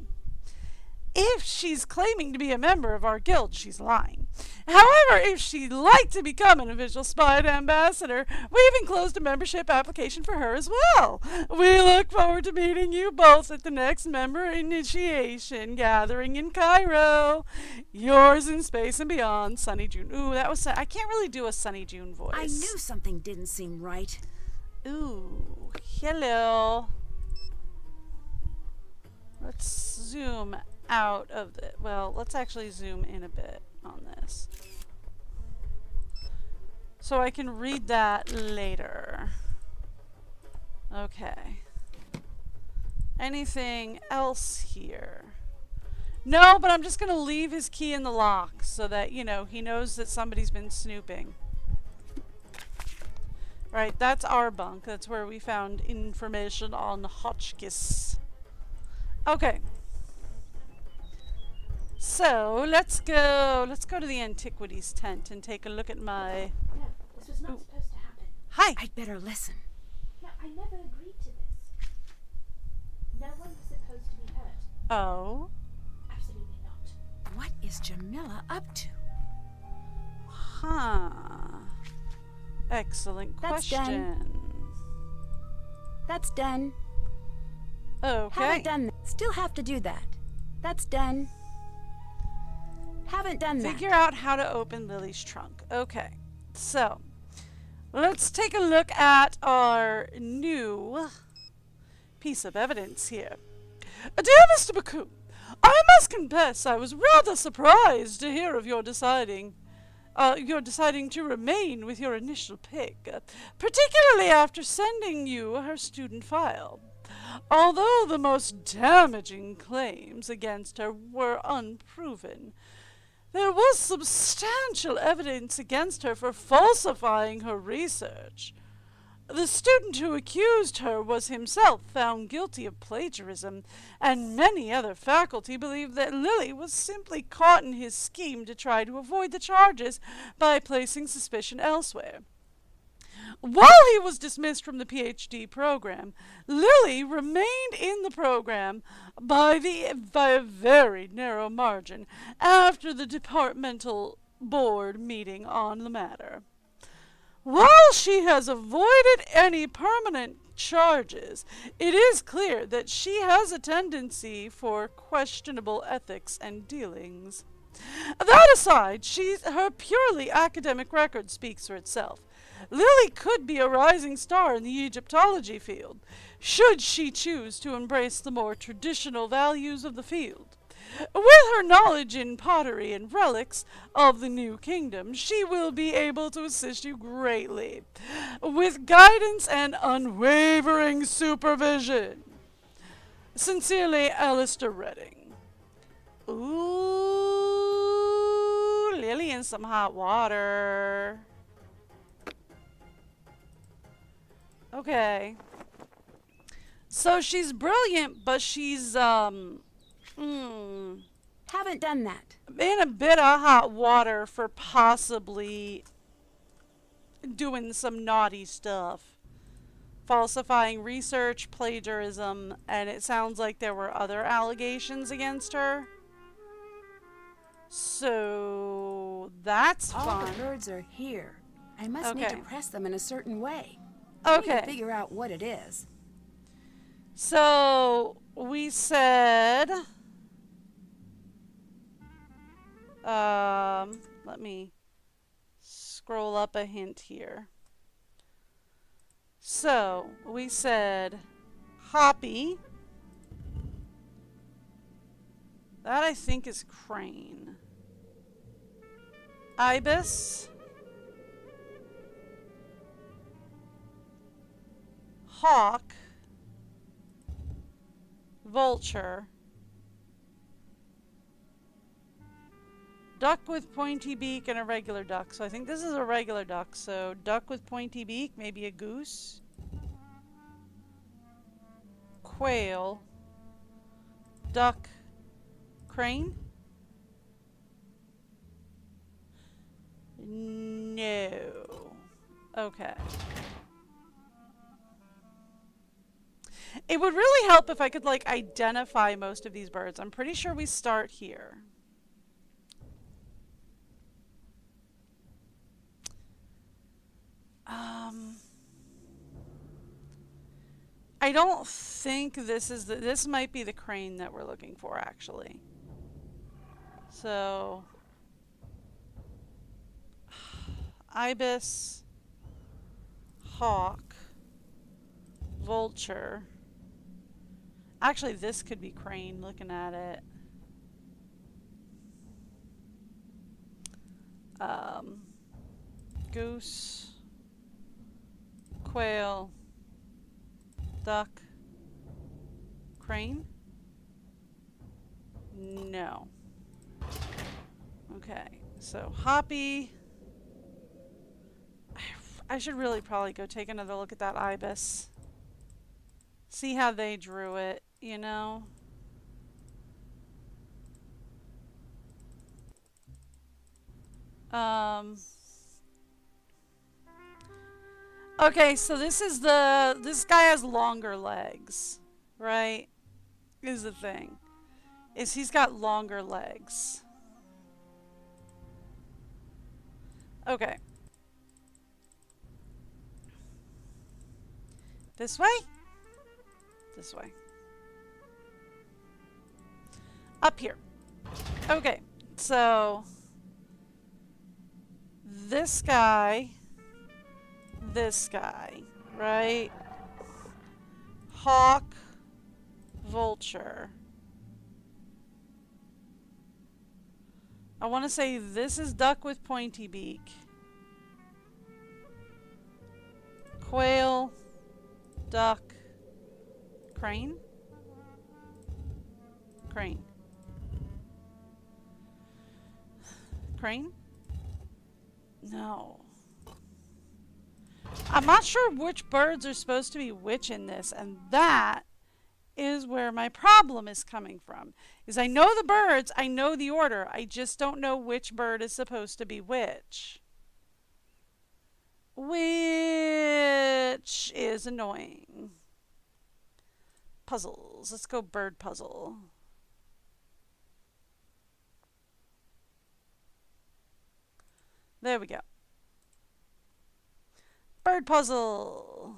If she's claiming to be a member of our guild, she's lying. However, if she'd like to become an official Spied ambassador, we've enclosed a membership application for her as well. We look forward to meeting you both at the next member initiation gathering in Cairo. Yours in space and beyond, Sunny June. Ooh, that was... I can't really do a Sunny June voice. I knew something didn't seem right. Ooh, hello. Let's zoom out of it. Well, let's actually zoom in a bit on this, so I can read that later. Okay. Anything else here? No, but I'm just going to leave his key in the lock so that, he knows that somebody's been snooping. Right, that's our bunk. That's where we found information on Hotchkiss. Okay. So, let's go to the antiquities tent and take a look at my... No, this was not supposed to happen. Hi! I'd better listen. No, I never agreed to this. No one was supposed to be hurt. Oh? Absolutely not. What is Jamila up to? Huh. Excellent That's question. That's done. Okay. Haven't done that. Still have to do that. That's done. Haven't done that. Figure out how to open Lily's trunk. Okay. So, let's take a look at our new piece of evidence here. Dear Mr. Bakum, I must confess I was rather surprised to hear of your deciding to remain with your initial pick, particularly after sending you her student file. Although the most damaging claims against her were unproven, there was substantial evidence against her for falsifying her research. The student who accused her was himself found guilty of plagiarism, and many other faculty believed that Lily was simply caught in his scheme to try to avoid the charges by placing suspicion elsewhere. While he was dismissed from the PhD program, Lily remained in the program by a very narrow margin after the departmental board meeting on the matter. While she has avoided any permanent charges, it is clear that she has a tendency for questionable ethics and dealings. That aside, her purely academic record speaks for itself. Lily could be a rising star in the Egyptology field, should she choose to embrace the more traditional values of the field. With her knowledge in pottery and relics of the New Kingdom, she will be able to assist you greatly, with guidance and unwavering supervision. Sincerely, Alistair Redding. Ooh, Lily in some hot water. Okay. So she's brilliant, but she's, Haven't done that. in a bit of hot water for possibly doing some naughty stuff. Falsifying research, plagiarism, and it sounds like there were other allegations against her. So that's All fun. the birds are here. I must need to Okay. press them in a certain way. I need to Okay. figure out what it is. So we said, let me scroll up a hint here. So, we said Hoppy. That I think is crane. Ibis. Hawk. Vulture. Duck with pointy beak and a regular duck. So I think this is a regular duck. So duck with pointy beak, maybe a goose. Quail. Duck. Crane? No. Okay. It would really help if I could, like, identify most of these birds. I'm pretty sure we start here. I don't think this is this might be the crane that we're looking for, actually. So, ibis, hawk, vulture. Actually, this could be crane, looking at it. Goose, quail, duck, crane? No. Okay, so Hoppy. I should really probably go take another look at that ibis. See how they drew it, you know? Okay, so this guy has longer legs, right? Is the thing. He's got longer legs. Okay. This way? This way. Up here. Okay, so this guy, right? Hawk, vulture. I want to say this is duck with pointy beak. Quail, duck, crane? Crane. Crane? No. I'm not sure which birds are supposed to be which in this, and that is where my problem is coming from. Is I know the birds, I know the order, I just don't know which bird is supposed to be which. Which is annoying. Puzzles. Let's go bird puzzle. There we go. Bird puzzle.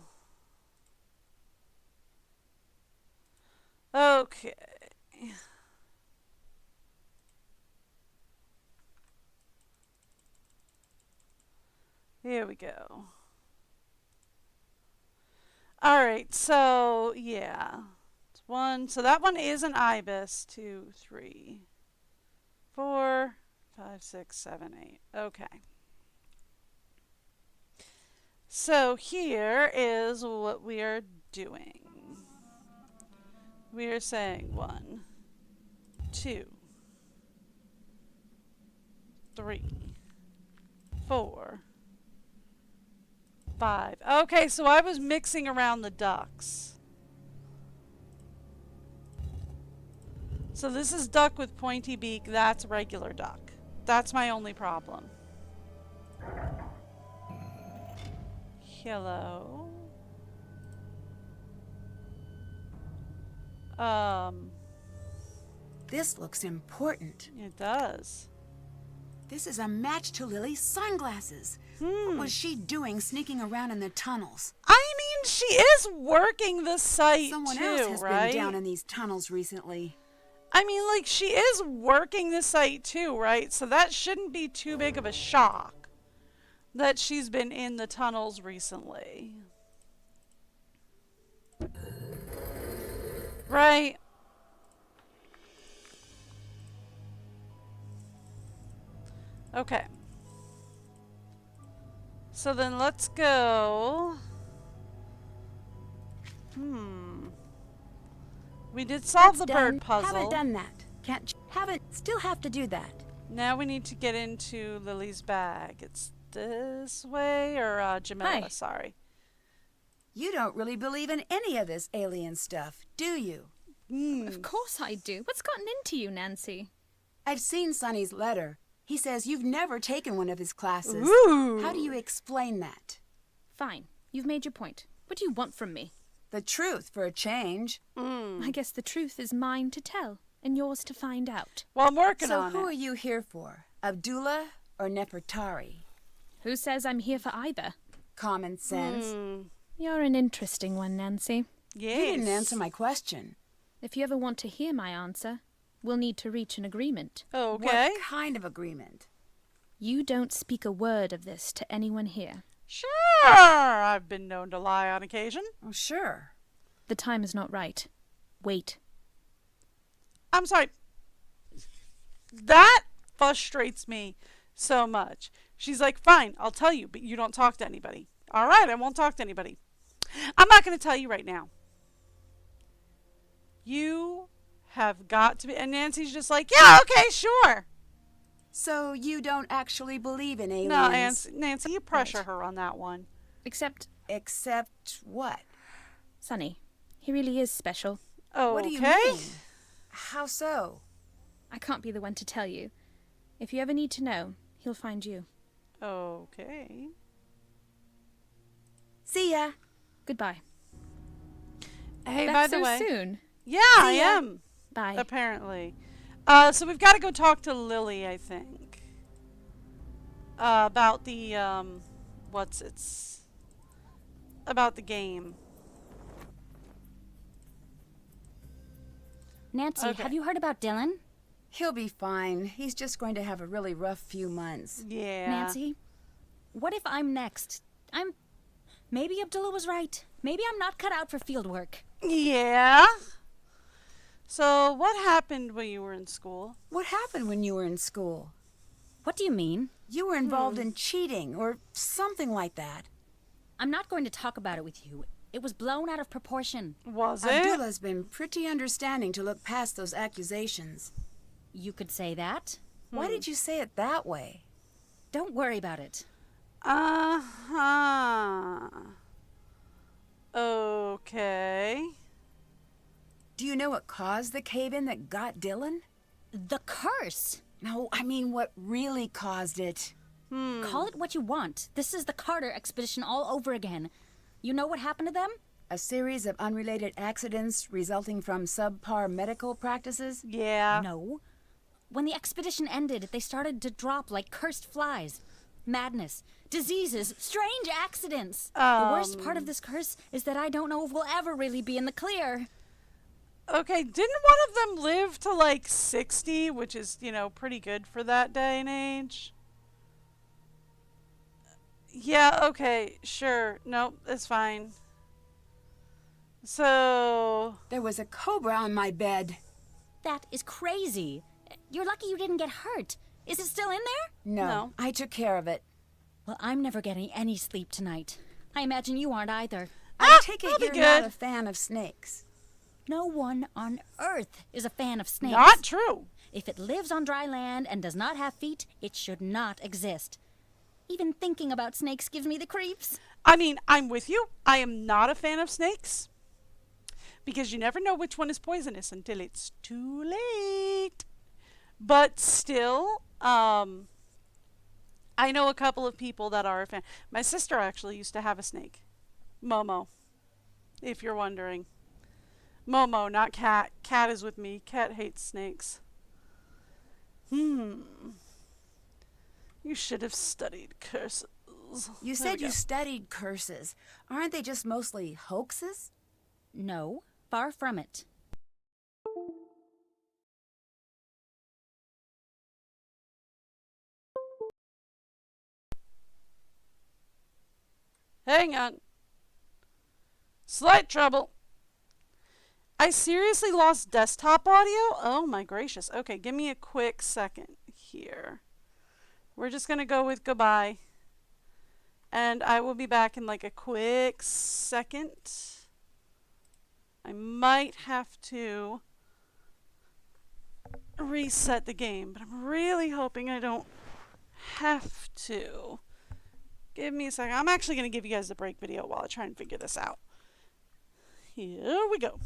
Okay. Here we go. Alright, so yeah. It's one. So that one is an ibis. 2, 3, 4, 5, 6, 7, 8. Okay. So here is what we are doing. We are saying 1, 2, 3, 4, 5. Okay, so I was mixing around the ducks. So this is duck with pointy beak. That's regular duck. That's my only problem. Hello. This looks important. It does. This is a match to Lily's sunglasses. What was she doing sneaking around in the tunnels? I mean, she is working the site Someone too, else has right? been down in these tunnels recently. I mean, like, she is working the site too, right? So that shouldn't be too big of a shock. that she's been in the tunnels recently. Right? Okay. So then let's go. We did solve the bird puzzle. Haven't done that. Haven't. Still have to do that. Now we need to get into Lily's bag. It's this way, or Jamila, Hi. sorry. You don't really believe in any of this alien stuff, do you? Of course I do. What's gotten into you, Nancy? I've seen Sonny's letter. He says you've never taken one of his classes. Ooh. How do you explain that? Fine. You've made your point. What do you want from me? The truth, for a change. I guess the truth is mine to tell, and yours to find out. Well, I'm working So on who it. are you here for? Abdullah or Nefertari? Who says I'm here for either? Common sense. You're an interesting one, Nancy. Yes. You didn't answer my question. If you ever want to hear my answer, we'll need to reach an agreement. Okay. What kind of agreement? You don't speak a word of this to anyone here. Sure. I've been known to lie on occasion. Oh, sure. The time is not right. Wait. I'm sorry. That frustrates me so much. She's like, fine, I'll tell you, but you don't talk to anybody. All right, I won't talk to anybody. I'm not going to tell you right now. You have got to be. And Nancy's just like, yeah, okay, sure. So you don't actually believe in aliens? No, Nancy, you pressure her on that one. Except, Except what? Sonny, he really is special. Okay. What do you mean? How so? I can't be the one to tell you. If you ever need to know, he'll find you. Okay. See ya. Goodbye. Hey, Back by so the way. soon. Yeah, I ya. am. Bye. Apparently. So we've got to go talk to Lily, I think. About the, about the game. Nancy, Okay. have you heard about Dylan? He'll be fine. He's just going to have a really rough few months. Yeah. Nancy, what if I'm next? Maybe Abdullah was right. Maybe I'm not cut out for field work. Yeah. So what happened when you were in school? What happened when you were in school? What do you mean? You were involved in cheating or something like that. I'm not going to talk about it with you. It was blown out of proportion. Was it? Abdullah's been pretty understanding to look past those accusations. You could say that. Why did you say it that way? Don't worry about it. Uh-huh. Okay. Do you know what caused the cave-in that got Dylan? The curse! No, I mean what really caused it. Call it what you want. This is the Carter expedition all over again. You know what happened to them? A series of unrelated accidents resulting from subpar medical practices? Yeah. No. When the expedition ended, they started to drop like cursed flies. Madness, diseases, strange accidents. The worst part of this curse is that I don't know if we'll ever really be in the clear. Okay, didn't one of them live to like 60, which is, pretty good for that day and age? Yeah, okay, sure. Nope, it's fine. So... There was a cobra on my bed. That is crazy. You're lucky you didn't get hurt. Is it still in there? No, I took care of it. Well, I'm never getting any sleep tonight. I imagine you aren't either. I take I'll it be you're not good. a fan of snakes. No one on Earth is a fan of snakes. Not true. If it lives on dry land and does not have feet, it should not exist. Even thinking about snakes gives me the creeps. I mean, I'm with you. I am not a fan of snakes. Because you never know which one is poisonous until it's too late. But still, I know a couple of people that are a fan. My sister actually used to have a snake. Momo, if you're wondering. Momo, not Cat. Cat is with me. Cat hates snakes. You should have studied curses. You There we said you go. studied curses. Aren't they just mostly hoaxes? No, far from it. Hang on. Slight trouble. I seriously lost desktop audio? Oh my gracious. Okay, give me a quick second here. We're just going to go with goodbye. And I will be back in like a quick second. I might have to reset the game, but I'm really hoping I don't have to. Give me a second. I'm actually going to give you guys the break video while I try and figure this out. Here we go.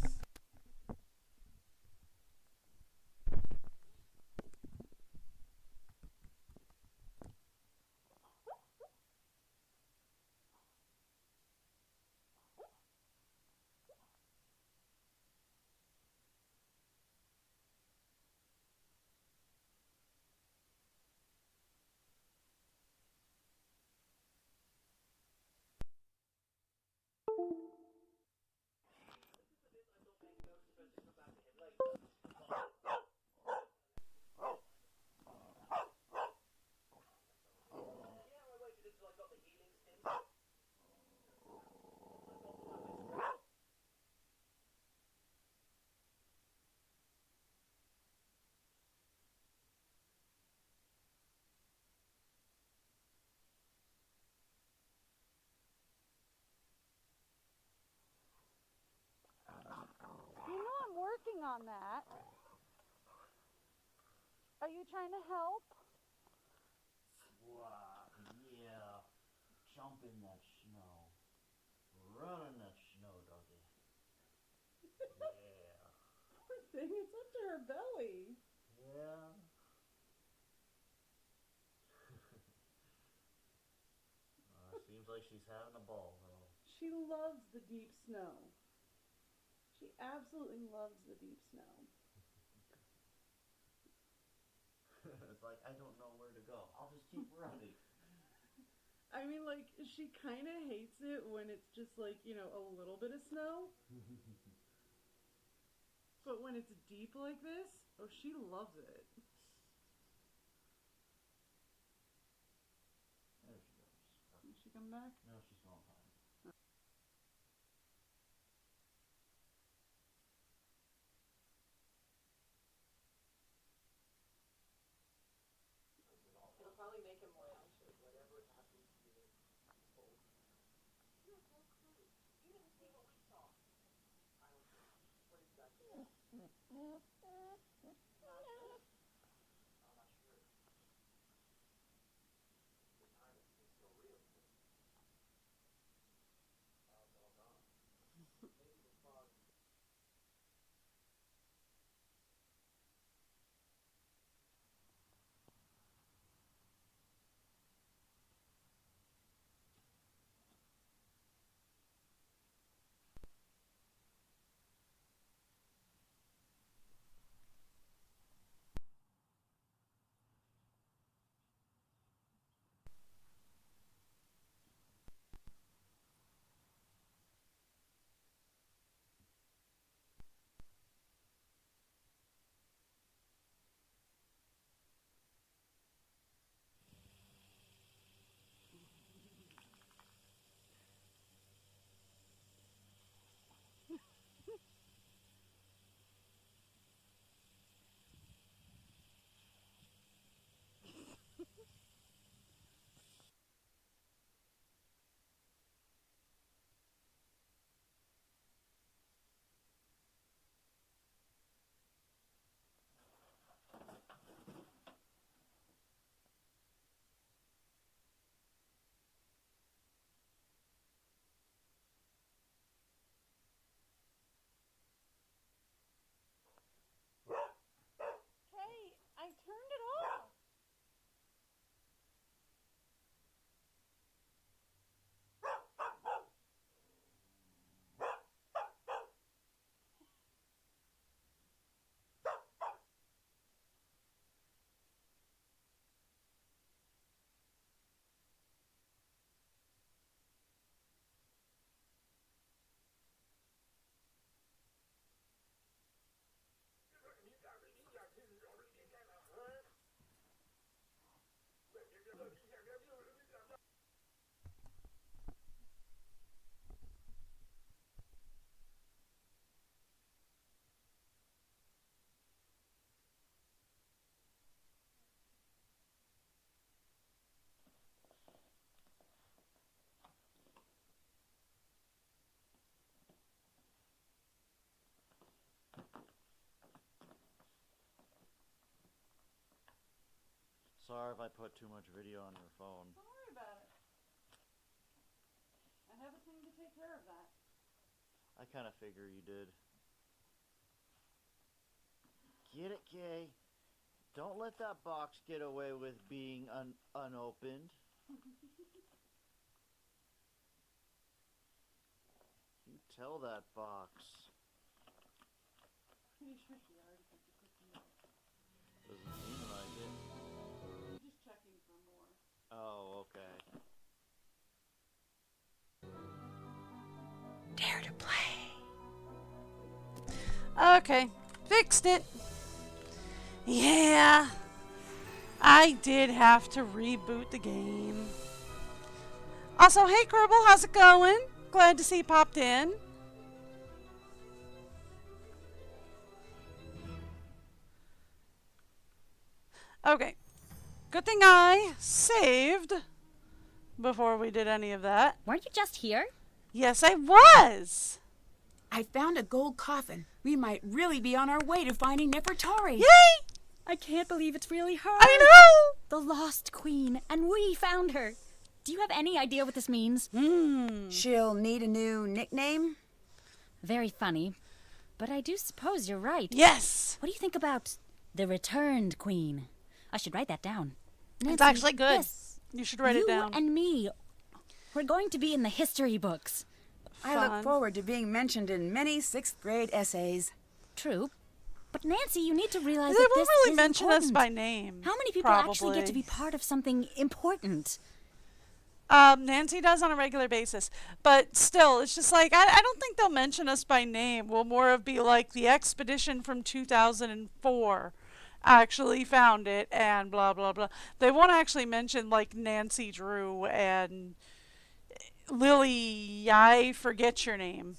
You know I'm working on that. Are you trying to help? Wow, yeah. Jump in that snow. Run in that snow, doggy. Yeah. Poor thing, it's up to her belly. Yeah. Seems like she's having a ball, though. She loves the deep snow. She absolutely loves the deep snow. It's like, I don't know where to go. I'll just keep running. I mean, like, she kind of hates it when it's just like, you know, a little bit of snow. But when it's deep like this, oh, she loves it. There she goes. Did she come back? No, she's going home. Sorry if I put too much video on your phone. Don't worry about it. I have a thing to take care of that. I kind of figure you did. Get it, Kay? Don't let that box get away with being unopened. You tell that box. Pretty sure she already put the cookie out. Doesn't seem like it. I'm just checking for more. Oh, okay. Dare to play. Okay, fixed it. Yeah, I did have to reboot the game. Also, hey Kerbal, how's it going? Glad to see you popped in. Okay, good thing I saved before we did any of that. Weren't you just here? Yes, I was. I found a gold coffin. We might really be on our way to finding Nefertari. Yay! I can't believe it's really her. I know! The lost queen, and we found her. Do you have any idea what this means? She'll need a new nickname. Very funny. But I do suppose you're right. Yes! What do you think about the returned queen? I should write that down. It's Nancy, actually good. Yes, You should write it down. You and me, we're going to be in the history books. I look forward to being mentioned in many 6th grade essays. True. But Nancy, you need to realize They that won't this really is mention us important. by name. How many people actually get to be part of something important? Nancy does on a regular basis. But still, it's just like, I don't think they'll mention us by name. We'll more of be like the expedition from 2004 actually found it and blah, blah, blah. They won't actually mention like Nancy Drew and Lily, I forget your name.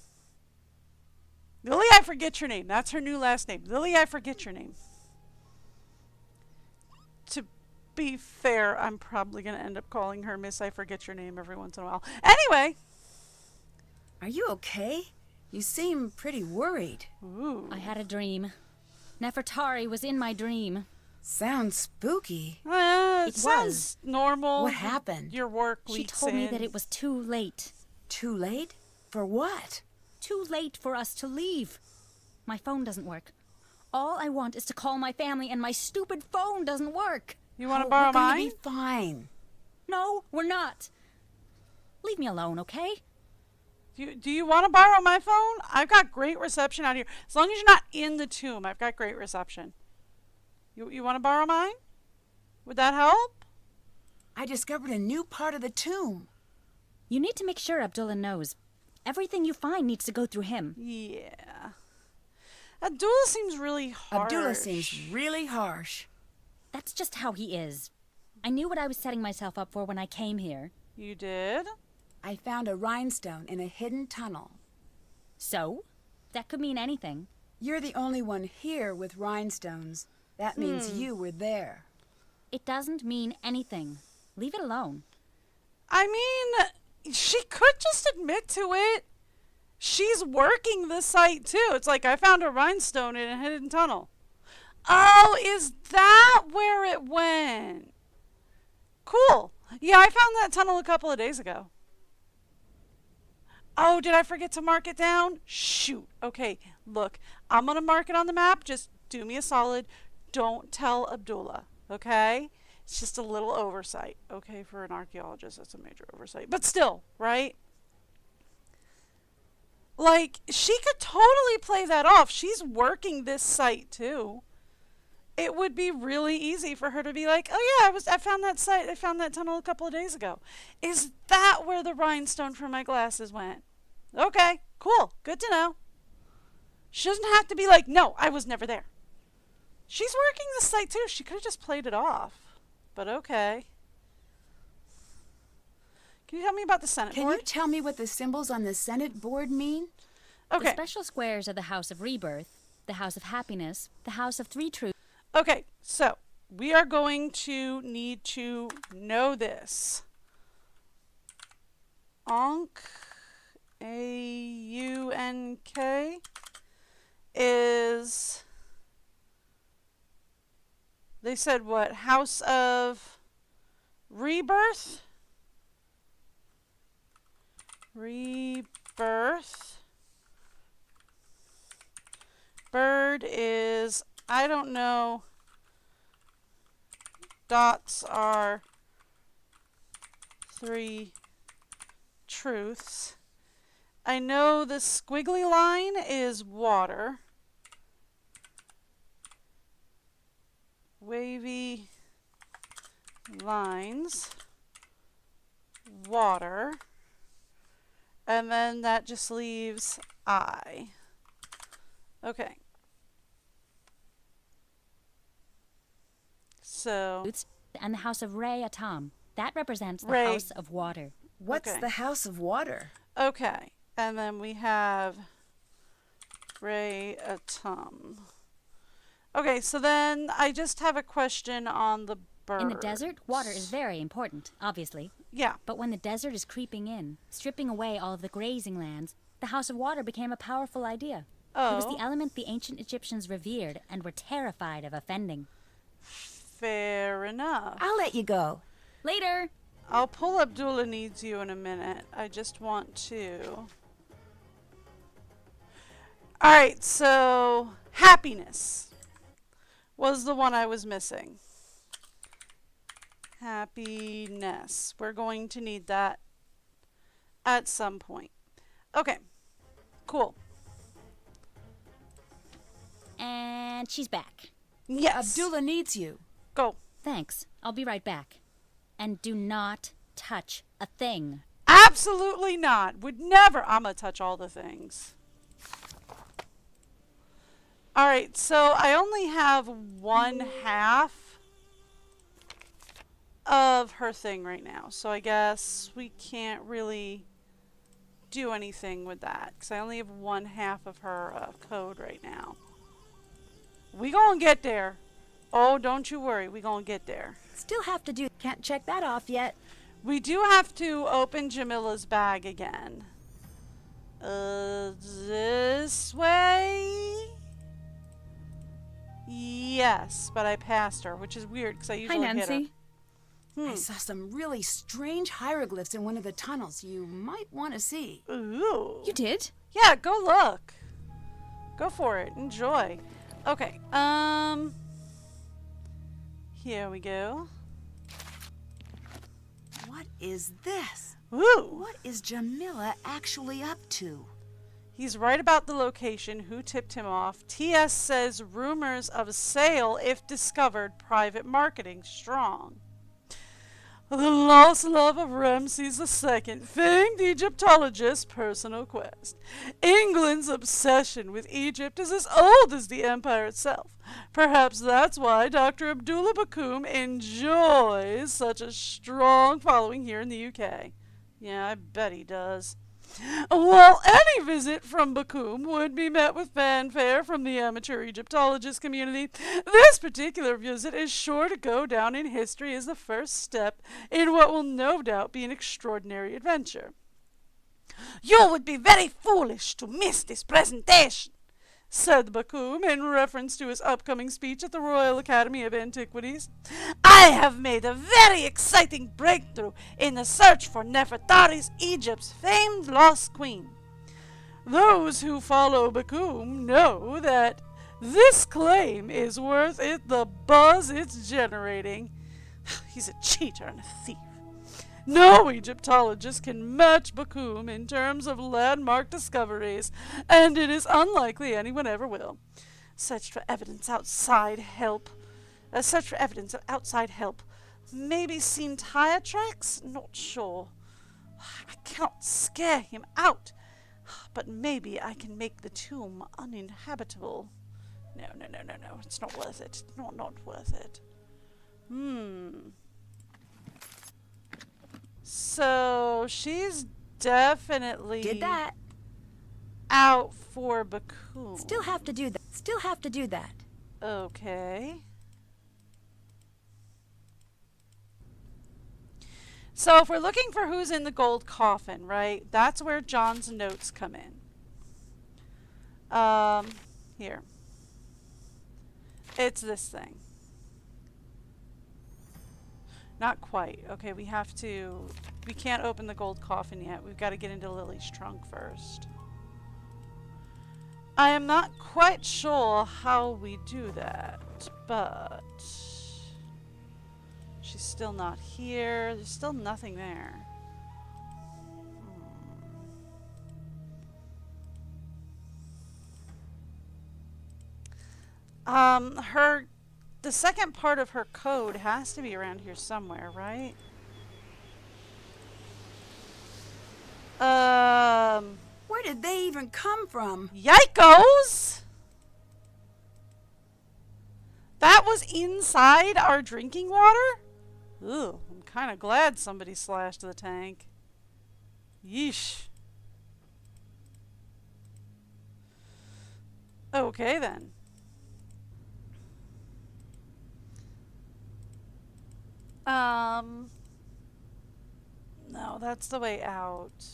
Lily, I forget your name. That's her new last name. Lily, I forget your name. To be fair, I'm probably going to end up calling her Miss I forget your name every once in a while. Anyway. Are you okay? You seem pretty worried. Ooh. I had a dream. Nefertari was in my dream. Sounds spooky. It It sounds was. normal. What happened? Your work She leaks told me in. that it was too late. Too late? For what? Too late for us to leave. My phone doesn't work. All I want is to call my family, and my stupid phone doesn't work. You want to Oh, borrow we're gonna mine? be fine. No, we're not. Leave me alone, okay? Do you want to borrow my phone? I've got great reception out here. As long as you're not in the tomb, I've got great reception. You want to borrow mine? Would that help? I discovered a new part of the tomb. You need to make sure Abdullah knows. Everything you find needs to go through him. Yeah. Abdullah seems really harsh. Abdullah seems really harsh. That's just how he is. I knew what I was setting myself up for when I came here. You did? I found a rhinestone in a hidden tunnel. So? That could mean anything. You're the only one here with rhinestones. That means you were there. It doesn't mean anything. Leave it alone. I mean, she could just admit to it. She's working the site too. It's like, I found a rhinestone in a hidden tunnel. Oh, is that where it went? Cool. Yeah, I found that tunnel a couple of days ago. Oh, did I forget to mark it down? Shoot. Okay, look, I'm going to mark it on the map. Just do me a solid. Don't tell Abdullah, okay? It's just a little oversight. Okay, for an archaeologist, that's a major oversight. But still, right? Like, she could totally play that off. She's working this site too. It would be really easy for her to be like, oh yeah, I found that site, I found that tunnel a couple of days ago. Is that where the rhinestone for my glasses went? Okay, cool, good to know. She doesn't have to be like, no, I was never there. She's working the site too. She could have just played it off. But okay. Can you tell me about the Senate Can board? you tell me what the symbols on the Senate board mean? The Okay. special squares are the House of Rebirth, the House of Happiness, the House of Three Truths. Okay, so we are going to need to know this. Ankh, A-U-N-K, is They said what? House of Rebirth? Rebirth. Bird is, I don't know. Dots are 3 truths. I know the squiggly line is water. Wavy lines, water. And then that just leaves I. Okay. So, And the house of Ray Atom. That represents the Ray. house of water. What's Okay. the House of Water? okay. And then we have Ray Atom. Okay, so then I just have a question on the bird. In the desert, water is very important, obviously. Yeah. But when the desert is creeping in, stripping away all of the grazing lands, the house of water became a powerful idea. Oh. It was the element the ancient Egyptians revered and were terrified of offending. Fair enough. I'll let you go. Later! I'll pull Abdullah Needs You in a minute. I just want to. Alright, so happiness was the one I was missing. Happiness. We're going to need that at some point. Okay, cool. And she's back. Yes. Abdullah needs you. Go. Thanks. I'll be right back. And do not touch a thing. Absolutely not. Would never. I'm going to touch all the things. Alright, so I only have 1/2 of her thing right now. So I guess we can't really do anything with that. Because I only have 1/2 of her code right now. We gonna get there. Oh, don't you worry. We gonna get there. Still have to do. Can't check that off yet. We do have to open Jamila's bag again. This way? Yes, but I passed her, which is weird because I Hi, usually hit her. Nancy. I saw some really strange hieroglyphs in one of the tunnels you might want to see. Ooh. You did? Yeah, go look. Go for it. Enjoy. Okay. Here we go. What is this? Ooh. What is Jamila actually up to? He's right about the location. Who tipped him off? TS says rumors of sale if discovered. Private marketing strong. The lost love of Ramses II, famed Egyptologist, personal quest. England's obsession with Egypt is as old as the empire itself. Perhaps that's why Dr. Abdullah Bakum enjoys such a strong following here in the UK. Yeah, I bet he does. While any visit from Bakum would be met with fanfare from the amateur Egyptologist community, this particular visit is sure to go down in history as the first step in what will no doubt be an extraordinary adventure. You would be very foolish to miss this presentation, said Bakum in reference to his upcoming speech at the Royal Academy of Antiquities. I have made a very exciting breakthrough in the search for Nefertari's, Egypt's famed lost queen. Those who follow Bakum know that this claim is worth it the buzz it's generating. He's a cheater and a thief. No Egyptologist can match Bakum in terms of landmark discoveries, and it is unlikely anyone ever will. Search for evidence of outside help. Maybe seen tire tracks? Not sure. I cannot scare him out, but maybe I can make the tomb uninhabitable. No. It's not worth it. Not worth it. So she's definitely Did that. out for Bakum. Still have to do that. Okay. So if we're looking for who's in the gold coffin, right? That's where John's notes come in. Here. It's this thing. Not quite. Okay, we have to... We can't open the gold coffin yet. We've got to get into Lily's trunk first. I am not quite sure how we do that, but... She's still not here. There's still nothing there. The second part of her code has to be around here somewhere, right? Where did they even come from? Yikos! That was inside our drinking water? Ugh, I'm kind of glad somebody slashed the tank. Yeesh. Okay then. No, that's the way out.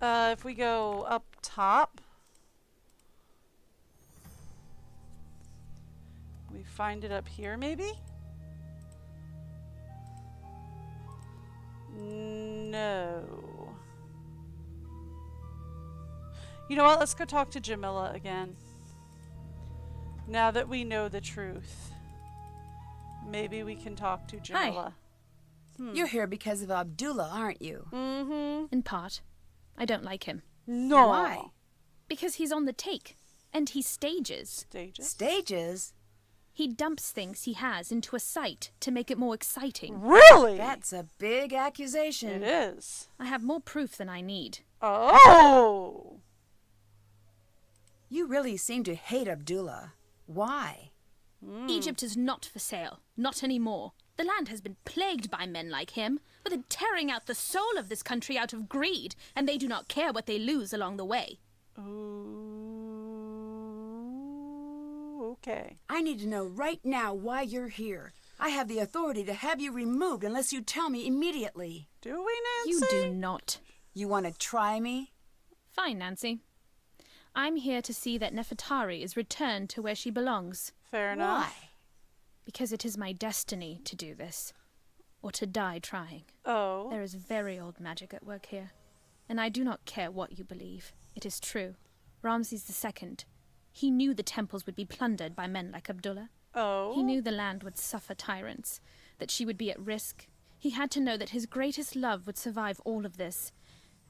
If we go up top, we find it up here maybe? No. You know what? Let's go talk to Jamila again. Now that we know the truth, maybe we can talk to Jamila. You're here because of Abdullah, aren't you? Mm-hmm. In part. I don't like him. No. Why? Because he's on the take. And he stages. Stages? Stages? He dumps things he has into a site to make it more exciting. Really? That's a big accusation. It is. I have more proof than I need. Oh! You really seem to hate Abdullah. Why? Egypt is not for sale. Not anymore. The land has been plagued by men like him, but they're tearing out the soul of this country out of greed, and they do not care what they lose along the way. Ooh, okay. I need to know right now why you're here. I have the authority to have you removed unless you tell me immediately. Do we, Nancy? You do not. You want to try me? Fine, Nancy. I'm here to see that Nefertari is returned to where she belongs. Fair enough. Why? Because it is my destiny to do this. Or to die trying. Oh. There is very old magic at work here. And I do not care what you believe. It is true. Ramses II, he knew the temples would be plundered by men like Abdullah. Oh. He knew the land would suffer tyrants, that she would be at risk. He had to know that his greatest love would survive all of this.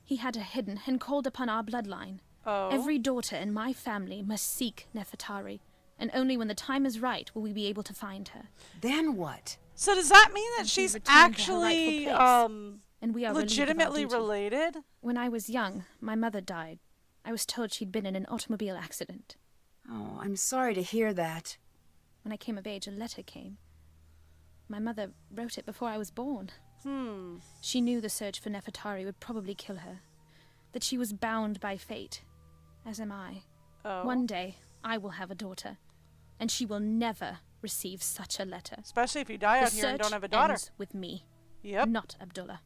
He had her hidden and called upon our bloodline. Oh. Every daughter in my family must seek Nefertari, and only when the time is right will we be able to find her. Then what? So does that mean that And she's returned to her actually, rightful place, and we are relieved of our legitimately duty. related? When I was young, my mother died. I was told she'd been in an automobile accident. Oh, I'm sorry to hear that. When I came of age, a letter came. My mother wrote it before I was born. She knew the search for Nefertari would probably kill her. That she was bound by fate, as am I. Oh. One day, I will have a daughter, and she will never receive such a letter. Especially if you die The out here and don't search have a daughter. ends with me, Yep. not Abdullah.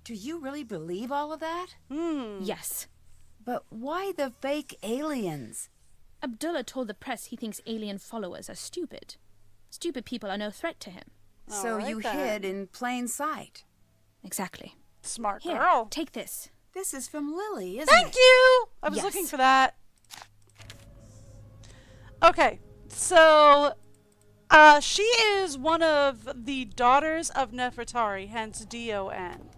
Do you really believe all of that? Yes. But why the fake aliens? Abdullah told the press he thinks alien followers are stupid. Stupid people are no threat to him. So Alright you then. hid in plain sight. Exactly. Smart Here, girl. take this. This is from Lily, isn't Thank it? you! I was Yes. looking for that. Okay, so she is one of the daughters of Nefertari, hence D-O-N.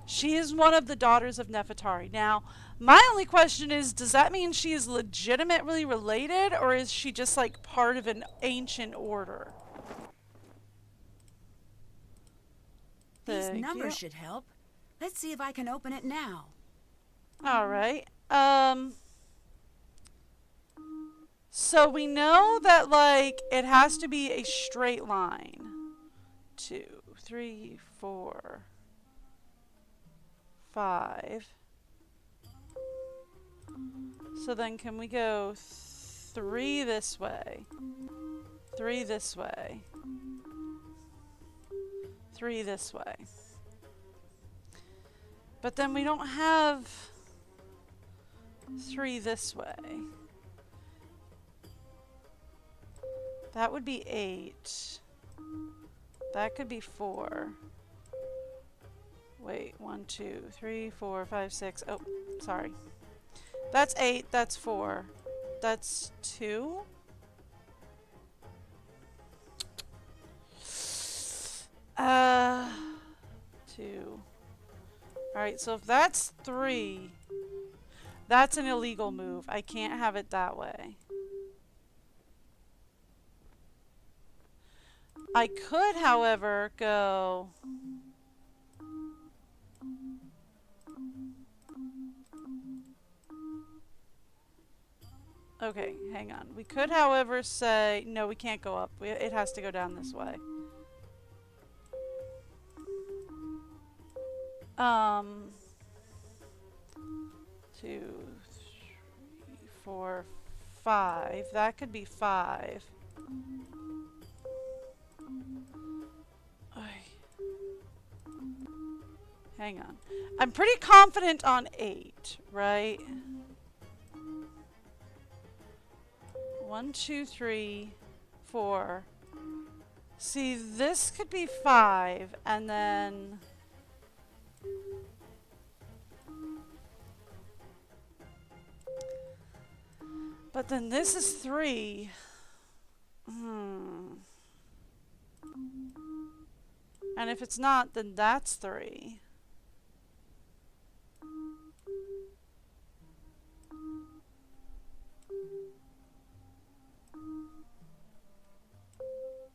She is one of the daughters of Nefertari. Now, my only question is, does that mean she is legitimately related, or is she just like part of an ancient order? These Thank numbers you. should help. Let's see if I can open it now. All right. So we know that, like, it has to be a straight line. 2, 3, 4, 5. So then can we go 3 this way? 3 this way. 3 this way. But then we don't have 3 this way. That would be 8. That could be 4. Wait, 1, 2, 3, 4, 5, 6. Oh, sorry. That's 8. That's 4. That's 2. Uh, 2. Alright, so if that's 3, that's an illegal move. I can't have it that way. I could, however, go... Okay, hang on. We could, however, say... No, we can't go up. It has to go down this way. 2, 3, 4, 5. That could be 5. Hang on. I'm pretty confident on 8, right? 1, 2, 3, 4. See, this could be 5, and then... But then this is 3. And if it's not, then that's 3.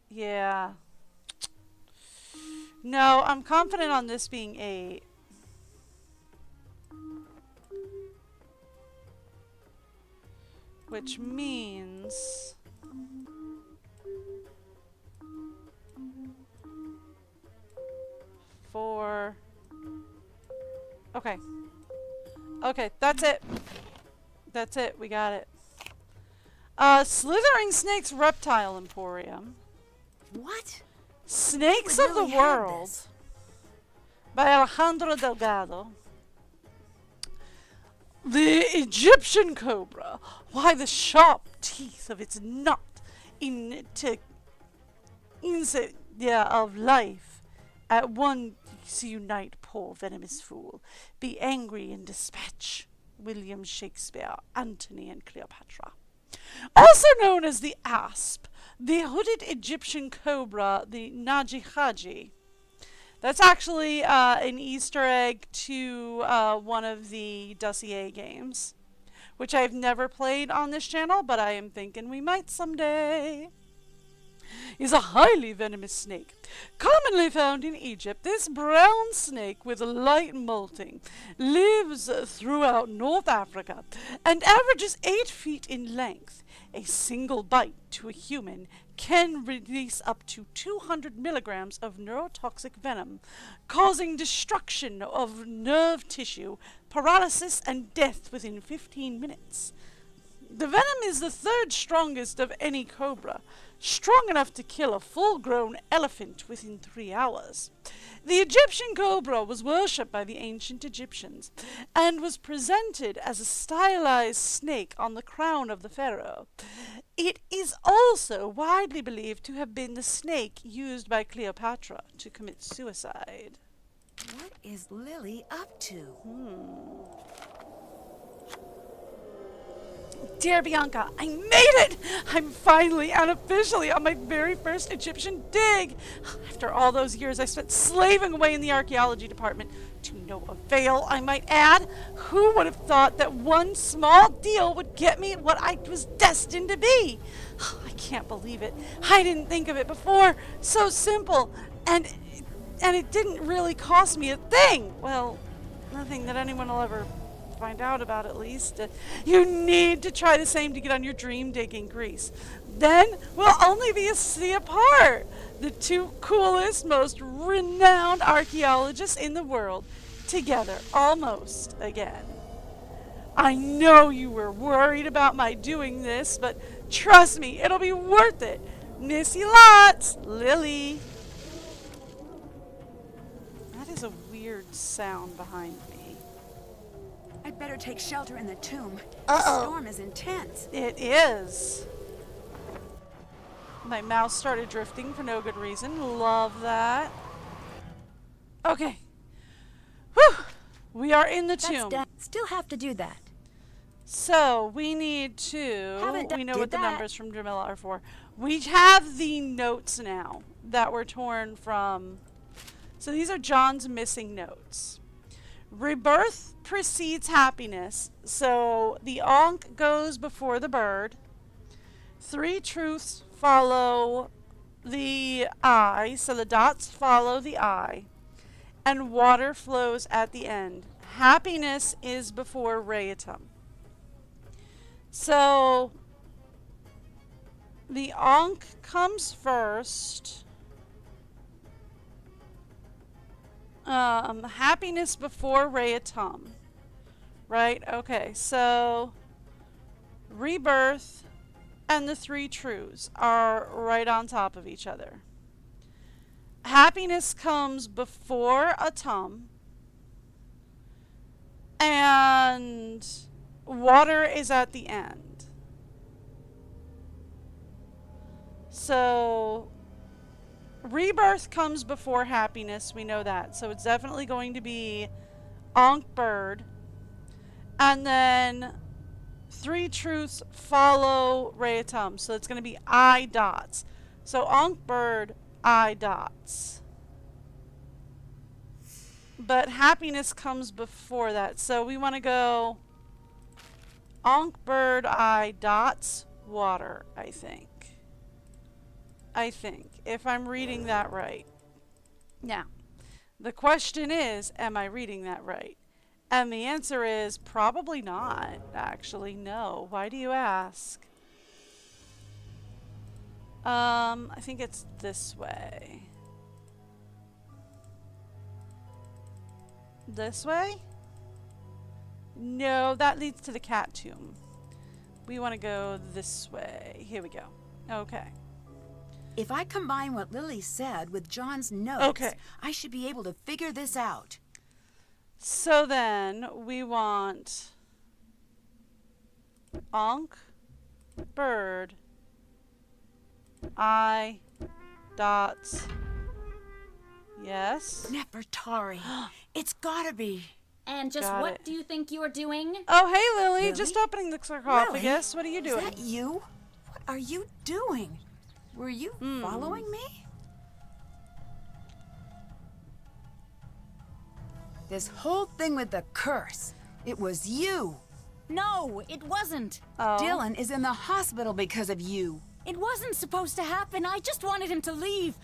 Yeah. No, I'm confident on this being 8. Which means... Four. Okay. Okay, that's it. That's it. We got it. Slithering Snake's Reptile Emporium. What? Snakes of the really have World. this? By Alejandro Delgado. The Egyptian cobra. Why the sharp teeth of its not insignia of life at once unite, poor venomous fool. Be angry and dispatch. William Shakespeare, Antony and Cleopatra. Also known as the asp, the hooded Egyptian cobra, the Naji Haji. That's actually an Easter egg to one of the Dossier games, which I've never played on this channel, but I am thinking we might someday. Is a highly venomous snake. Commonly found in Egypt, this brown snake with light molting lives throughout North Africa and averages 8 feet in length. A single bite to a human can release up to 200 milligrams of neurotoxic venom, causing destruction of nerve tissue, paralysis, and death within 15 minutes. The venom is the 3rd strongest of any cobra, strong enough to kill a full-grown elephant within 3 hours. The Egyptian cobra was worshipped by the ancient Egyptians and was presented as a stylized snake on the crown of the pharaoh. It is also widely believed to have been the snake used by Cleopatra to commit suicide. What is Lily up to? Dear Bianca, I made it! I'm finally and officially on my very first Egyptian dig! After all those years I spent slaving away in the archaeology department, to no avail, I might add. Who would have thought that one small deal would get me what I was destined to be? I can't believe it. I didn't think of it before. So simple. And it didn't really cost me a thing. Well, nothing that anyone will ever find out about, at least. You need to try the same to get on your dream dig in Greece. Then we'll only be a sea apart. The 2 coolest, most renowned archaeologists in the world together almost again. I know you were worried about my doing this, but trust me, it'll be worth it. Miss you lots, Lily. That is a weird sound behind me. I'd better take shelter in the tomb. Uh-oh. The storm is intense. It is. My mouse started drifting for no good reason. Love that. Okay. Whew. We are in the That's tomb. done. Still have to do that. So we need to. Haven't We know did what the that. numbers from Jamila are for. We have the notes now that were torn from. So these are John's missing notes. Rebirth precedes happiness. So the Ankh goes before the bird. 3 truths follow the I. So the dots follow the I. And water flows at the end. Happiness is before Rayatum. So the Ankh comes first. Happiness before Rayatum. Right? Okay, so rebirth and the 3 truths are right on top of each other. Happiness comes before Atum. And water is at the end. So rebirth comes before happiness, we know that. So it's definitely going to be Ankh bird. And then 3 truths follow Rayatum. So it's going to be I dots. So Ankh bird, I dots. But happiness comes before that. So we want to go Ankh bird, I dots, water, I think. If I'm reading that right. Now, the question is, am I reading that right? And the answer is probably not, actually. No. Why do you ask? I think it's this way. This way? No, that leads to the cat tomb. We want to go this way. Here we go. Okay. If I combine what Lily said with John's notes, Okay. I should be able to figure this out. So then we want Ankh, bird, I, dots. Yes. Nefertari. It's gotta be. And just Got what it. do you think you're doing? Oh, hey, Lily. Lily? Just opening the sarcophagus. What are you Is doing? that you? What are you doing? Were you following me? This whole thing with the curse, it was you. No, it wasn't. Oh. Dylan is in the hospital because of you. It wasn't supposed to happen. I just wanted him to leave.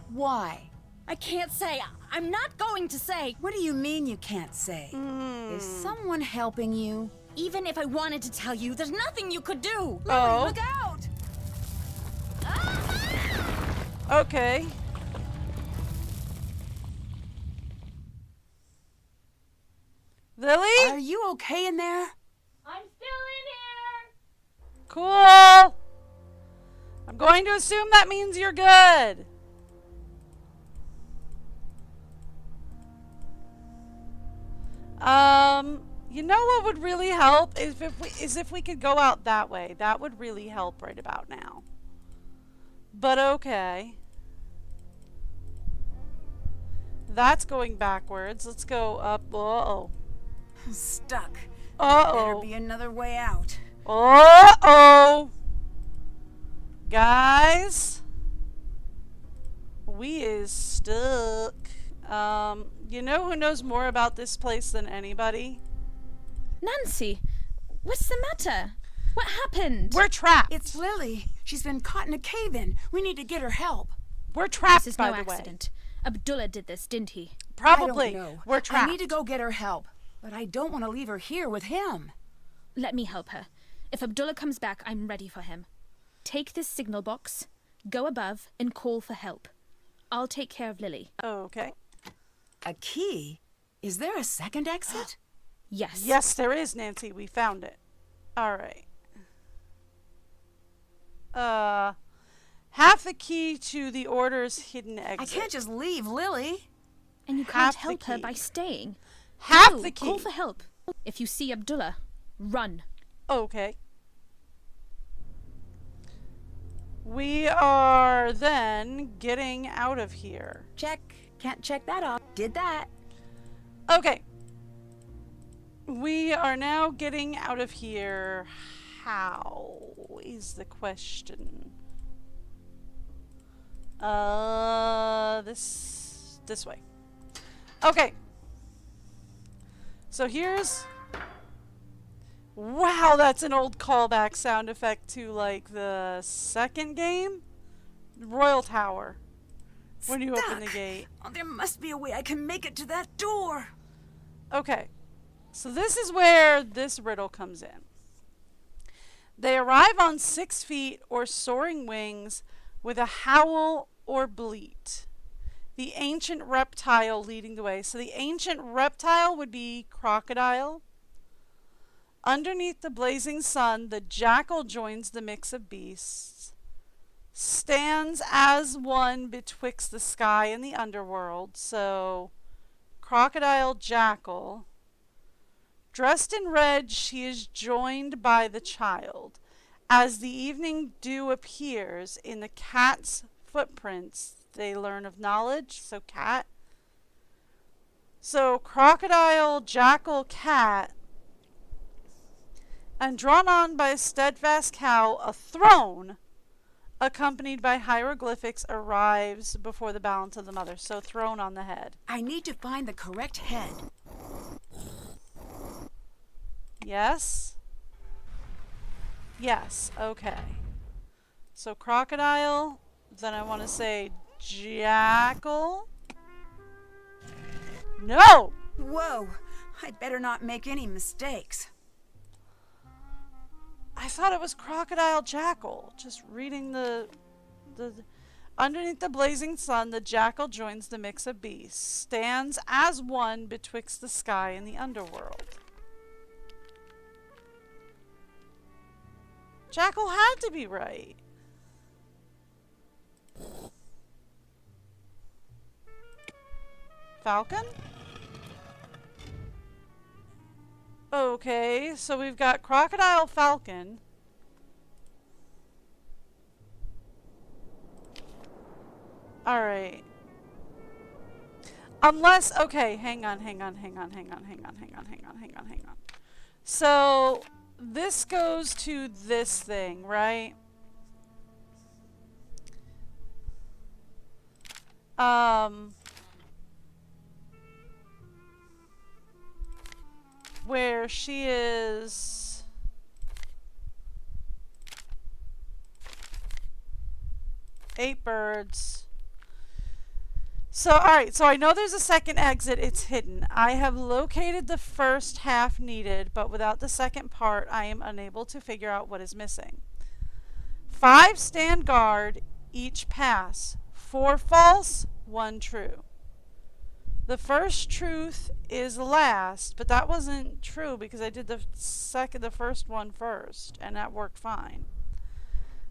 Why? I can't say. I'm not going to say. What do you mean you can't say? Is someone helping you? Even if I wanted to tell you, there's nothing you could do. Oh. Look out! Okay. Lily? Are you okay in there? I'm still in here. Cool. I'm going to assume that means you're good. You know what would really help is if we could go out that way. That would really help right about now. But okay. That's going backwards. Let's go up. Uh-oh. Stuck. Uh-oh. Better be another way out. Uh-oh. Guys. We is stuck. You know who knows more about this place than anybody? Nancy, what's the matter? What happened? We're trapped. It's Lily. She's been caught in a cave-in. We need to get her help. We're trapped, This is by no the way. accident. Abdullah did this, didn't he? Probably. I don't know. We're trapped. I need to go get her help, but I don't want to leave her here with him. Let me help her. If Abdullah comes back, I'm ready for him. Take this signal box, go above, and call for help. I'll take care of Lily. Okay. A key? Is there a second exit? Yes. Yes, there is, Nancy. We found it. All right. Half the key to the order's hidden exit. I can't just leave Lily. And you can't Half the help her key. by staying. Half No, the key. Call for help. If you see Abdullah, run. Okay. We are then getting out of here. Check. Can't check that off. Did that. Okay. We are now getting out of here. How is the question? This way. Okay. So here's... Wow, that's an old callback sound effect to, like, the second game? Royal Tower. When you open the gate. Oh, there must be a way I can make it to that door. Okay. So this is where this riddle comes in. They arrive on 6 feet or soaring wings with a howl or bleat. The ancient reptile leading the way. So the ancient reptile would be crocodile. Underneath the blazing sun, the jackal joins the mix of beasts. Stands as one betwixt the sky and the underworld. So crocodile, jackal. Dressed in red, she is joined by the child. As the evening dew appears in the cat's footprints, they learn of knowledge. So cat. So crocodile, jackal, cat. And drawn on by a steadfast cow, a throne, accompanied by hieroglyphics, arrives before the balance of the mother. So throne on the head. I need to find the correct head. Yes? Yes, okay. So crocodile, then I want to say jackal. No! Whoa, I'd better not make any mistakes. I thought it was crocodile jackal. Just reading the underneath the blazing sun, the jackal joins the mix of beasts, stands as one betwixt the sky and the underworld. Jackal had to be right. Falcon? Okay, so we've got crocodile, falcon. Alright. Unless, okay, hang on. So, this goes to this thing, right? Where she is... Eight birds. So, alright, so I know there's a second exit. It's hidden. I have located the first half needed, but without the second part, I am unable to figure out what is missing. 5 stand guard, each pass. 4 false, 1 true. The first truth is last, but that wasn't true because I did the first one first, and that worked fine.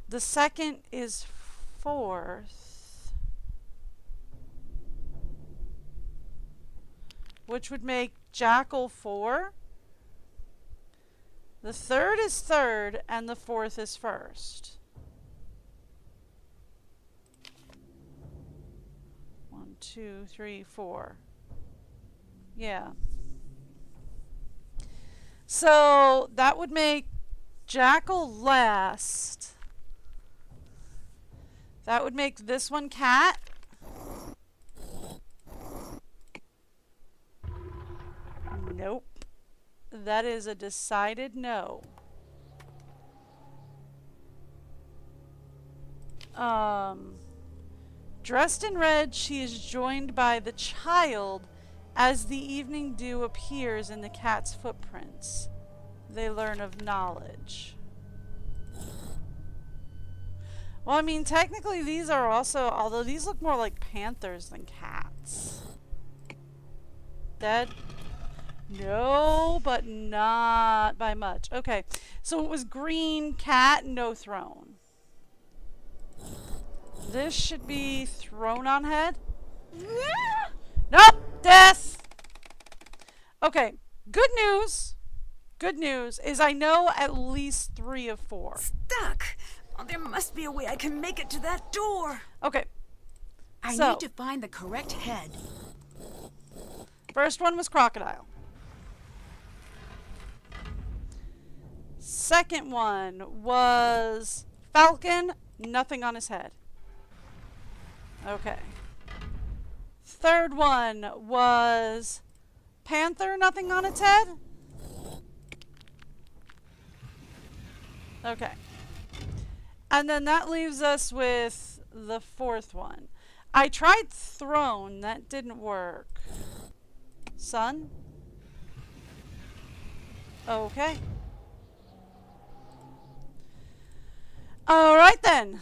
The second is fourth, which would make jackal 4. The third is third, and the fourth is first. 1, 2, 3, 4. Yeah. So that would make jackal last. That would make this one cat. Nope. That is a decided no. Dressed in red, she is joined by the child as the evening dew appears in the cat's footprints. They learn of knowledge. Well, I mean, technically these are also, although these look more like panthers than cats. Dead? No, but not by much. Okay, so it was green, cat, no throne. This should be throne on head. Nope, death. Okay, good news. Good news is I know at least 3 of 4. Stuck. Oh, There must be a way I can make it to that door. Okay. I So- need to find the correct head. First one was crocodile. Second one was falcon, nothing on his head. Okay. Third one was panther, nothing on its head. Okay. And then that leaves us with the fourth one. I tried throne, that didn't work. Sun? Okay. Alright then.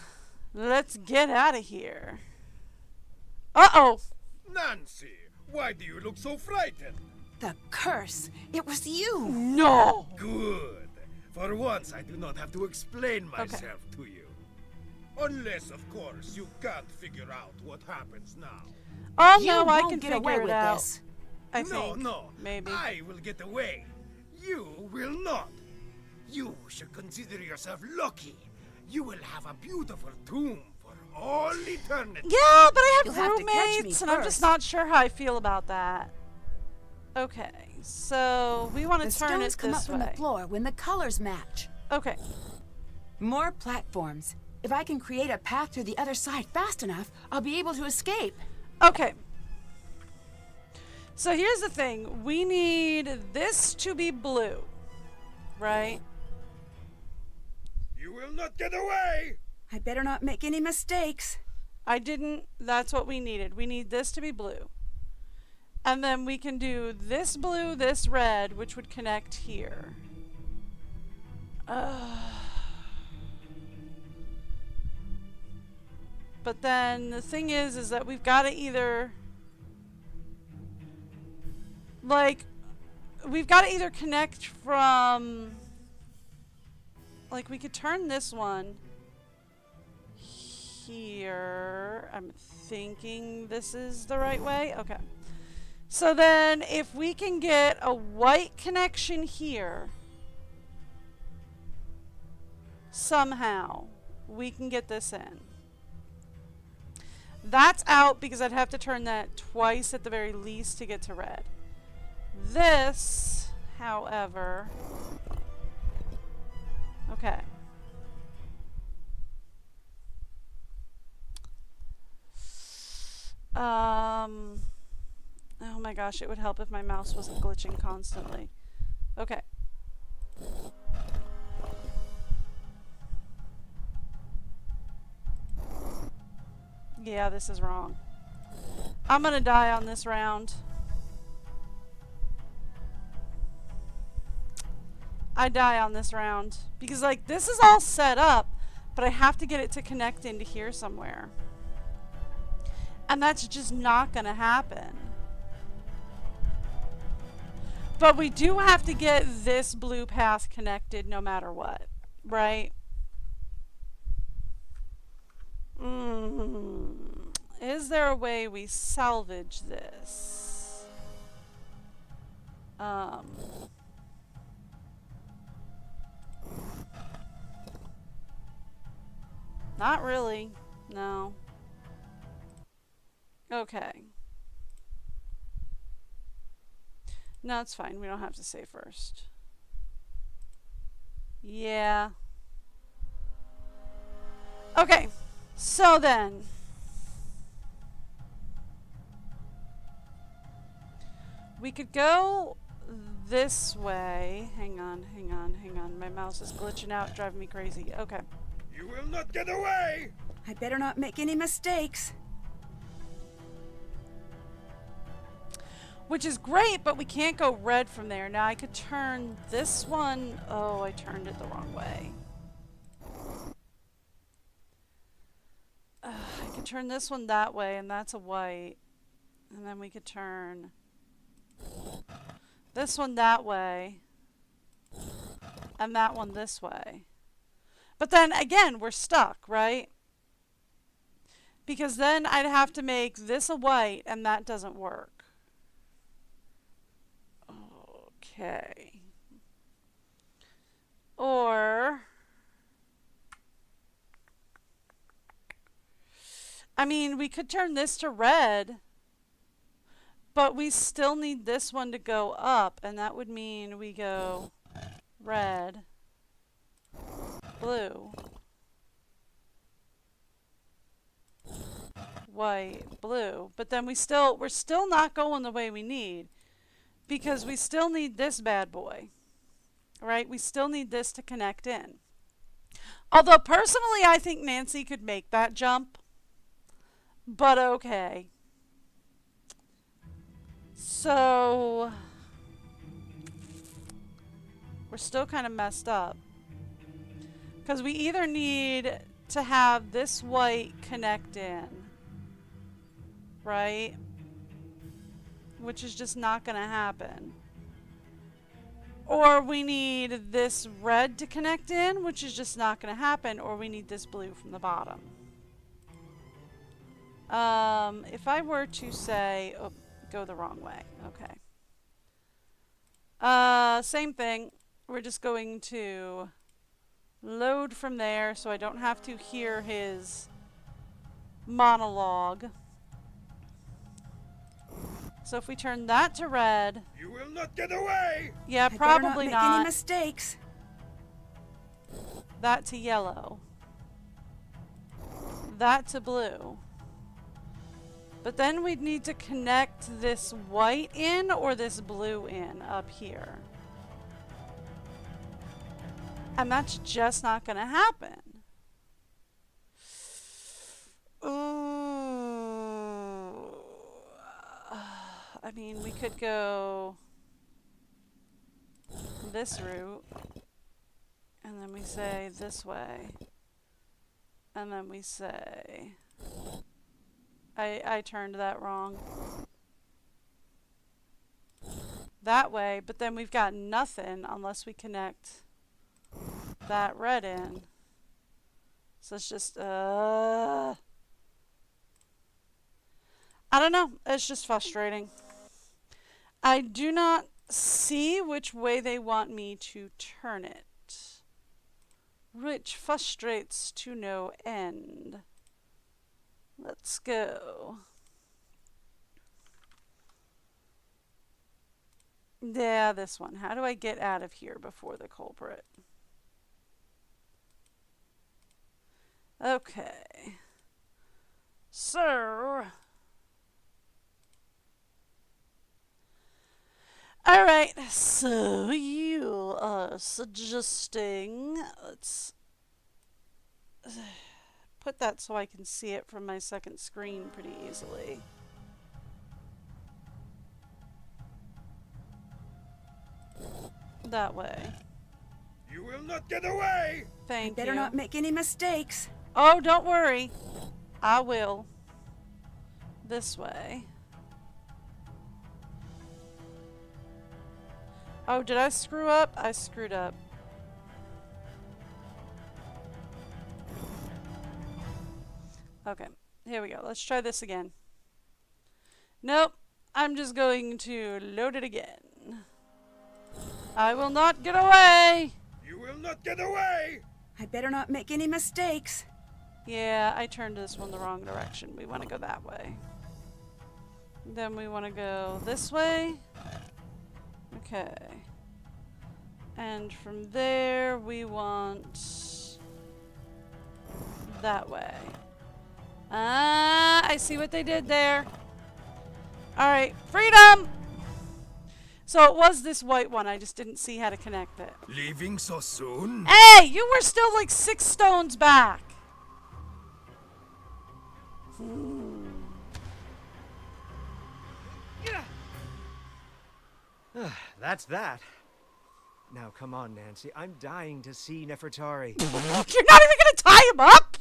Let's get out of here. Uh-oh. Nancy, why do you look so frightened? The curse. It was you. No. Good. For once, I do not have to explain myself to you. Unless, of course, you can't figure out what happens now. Oh You no, I won't can get figure away it with out. this. I No, think. no. Maybe. I will get away. You will not. You should consider yourself lucky. You will have a beautiful tomb for all eternity. Yeah, but I You'll have have to catch me roommates, and I'm just first. not sure how I feel about that. Okay, so we want The to turn stones it come up this from the way. floor when the colors match. Okay. More platforms. If I can create a path to the other side fast enough, I'll be able to escape. Okay. So here's the thing. We need this to be blue, right? You will not get away. I better not make any mistakes. I didn't. That's what we needed. We need this to be blue. And then we can do this blue, this red, which would connect here. But then the thing is that we've got to either, like, we've got to either connect from, like, we could turn this one here. I'm thinking this is the right way. Okay. So then if we can get a white connection here, somehow we can get this in. That's out because I'd have to turn that twice at the very least to get to red. This, however, okay. Oh my gosh, it would help if my mouse wasn't glitching constantly. Okay. Yeah, this is wrong. I'm gonna die on this round. I die on this round. Because, like, this is all set up, but I have to get it to connect into here somewhere. And that's just not gonna happen. But we do have to get this blue path connected no matter what, right? Is there a way we salvage this? Not really. No. Okay. No, it's fine. We don't have to say first. Yeah. Okay. So then. We could go this way. Hang on, hang on, hang on. My mouse is glitching out, driving me crazy. Okay. You will not get away. I better not make any mistakes. Which is great, but we can't go red from there. Now I could turn this one. Oh, I turned it the wrong way. I could turn this one that way, and that's a white. And then we could turn this one that way. And that one this way. But then, again, we're stuck, right? Because then I'd have to make this a white, and that doesn't work. Okay. I mean, we could turn this to red, but we still need this one to go up, and that would mean we go red, blue, white, blue. But then we're still not going the way we need, because we still need this bad boy, right? We still need this to connect in. Although personally, I think Nancy could make that jump, but okay. So we're still kind of messed up, because we either need to have this white connect in, right? Which is just not going to happen. Or we need this red to connect in, which is just not going to happen. Or we need this blue from the bottom. If I were to say, oh, go the wrong way. Okay. Same thing. We're just going to load from there so I don't have to hear his monologue. So if we turn that to red... You will not get away! Yeah, I probably better not. Make not. any mistakes. That to yellow. That to blue. But then we'd need to connect this white in or this blue in up here. And that's just not going to happen. Ooh. I mean, we could go this route. And then we say this way. And then we say... I turned that wrong. That way, but then we've got nothing unless we connect that red in. So it's just, I don't know. It's just frustrating. I do not see which way they want me to turn it, which frustrates to no end. Let's go. Yeah, this one. How do I get out of here before the culprit? Okay. So... Alright, so you are suggesting... Let's... put that so I can see it from my second screen pretty easily. That way. You will not get away! Thank you. Better not make any mistakes. Oh, don't worry. I will. This way. Oh, did I screw up? I screwed up. Okay, here we go. Let's try this again. Nope, I'm just going to load it again. I will not get away! You will not get away! I better not make any mistakes. Yeah, I turned this one the wrong direction. We want to go that way. Then we want to go this way. Okay. And from there, we want that way. Ah, I see what they did there. Alright, freedom! So it was this white one, I just didn't see how to connect it. Leaving so soon? Hey, you were still like 6 stones back. That's that. Now come on, Nancy. I'm dying to see Nefertari. You're not even gonna tie him up?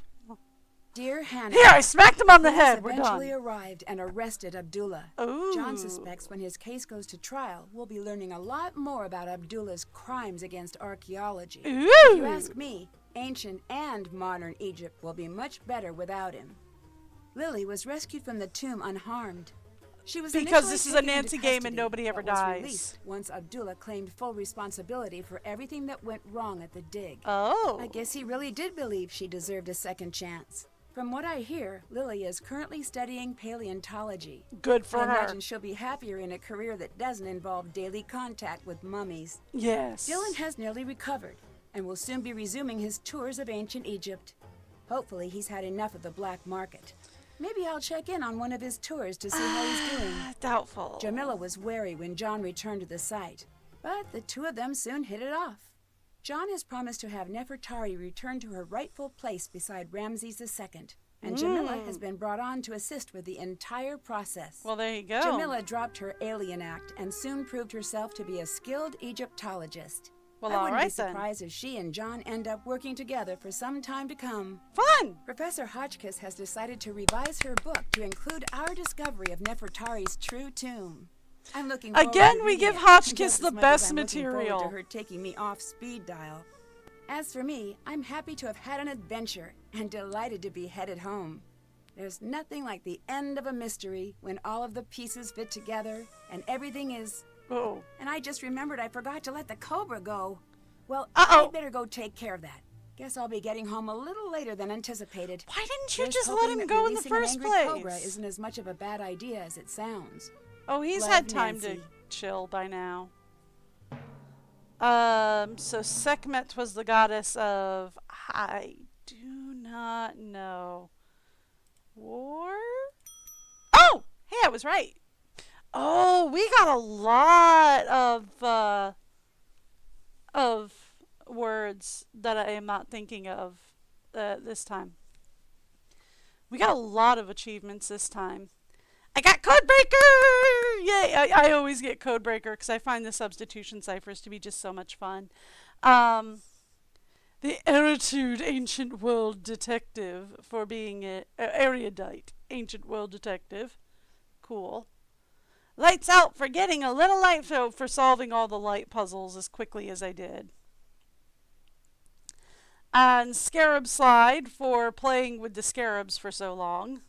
Dear Hannah. Here, I smacked him on the head. We're eventually done. arrived and arrested Abdullah. Ooh. John suspects when his case goes to trial, we'll be learning a lot more about Abdullah's crimes against archaeology. Ooh. If you ask me, ancient and modern Egypt will be much better without him. Lily was rescued from the tomb unharmed. She was Because initially this is a taken into Nancy game and custody, nobody ever but was dies. released once Abdullah claimed full responsibility for everything that went wrong at the dig. Oh. I guess he really did believe she deserved a second chance. From what I hear, Lily is currently studying paleontology. Good for I her. imagine she'll be happier in a career that doesn't involve daily contact with mummies. Yes. Dylan has nearly recovered and will soon be resuming his tours of ancient Egypt. Hopefully he's had enough of the black market. Maybe I'll check in on one of his tours to see how he's doing. Doubtful. Jamila was wary when John returned to the site, but the two of them soon hit it off. John has promised to have Nefertari return to her rightful place beside Ramses II, and Jamila has been brought on to assist with the entire process. Well, there you go. Jamila dropped her alien act and soon proved herself to be a skilled Egyptologist. Well, I all wouldn't right be surprised if she and John end up working together for some time to come. Fun! Professor Hotchkiss has decided to revise her book to include our discovery of Nefertari's true tomb. I'm looking forward Again, to we reading give it Hotchkiss just the as much best as I'm looking forward material. to her taking me off speed dial. As for me, I'm happy to have had an adventure and delighted to be headed home. There's nothing like the end of a mystery when all of the pieces fit together and everything is... Oh. And I just remembered I forgot to let the cobra go. Well, Uh-oh. I'd better go take care of that. Guess I'll be getting home a little later than anticipated. Why didn't you Here's just let hoping him that go in the releasing an first angry place? Cobra isn't as much of a bad idea as it sounds. Oh, he's Love, had time Nancy. to chill by now. So Sekhmet was the goddess of... I do not know. War? Oh! Hey, I was right. Oh, we got a lot of words that I am not thinking of this time. We got a lot of achievements this time. I got Codebreaker! Yay! I always get Codebreaker because I find the substitution ciphers to be just so much fun. The erudite ancient world detective for being a erudite ancient world detective. Cool. Lights out for getting a little light for solving all the light puzzles as quickly as I did. And Scarab Slide for playing with the scarabs for so long.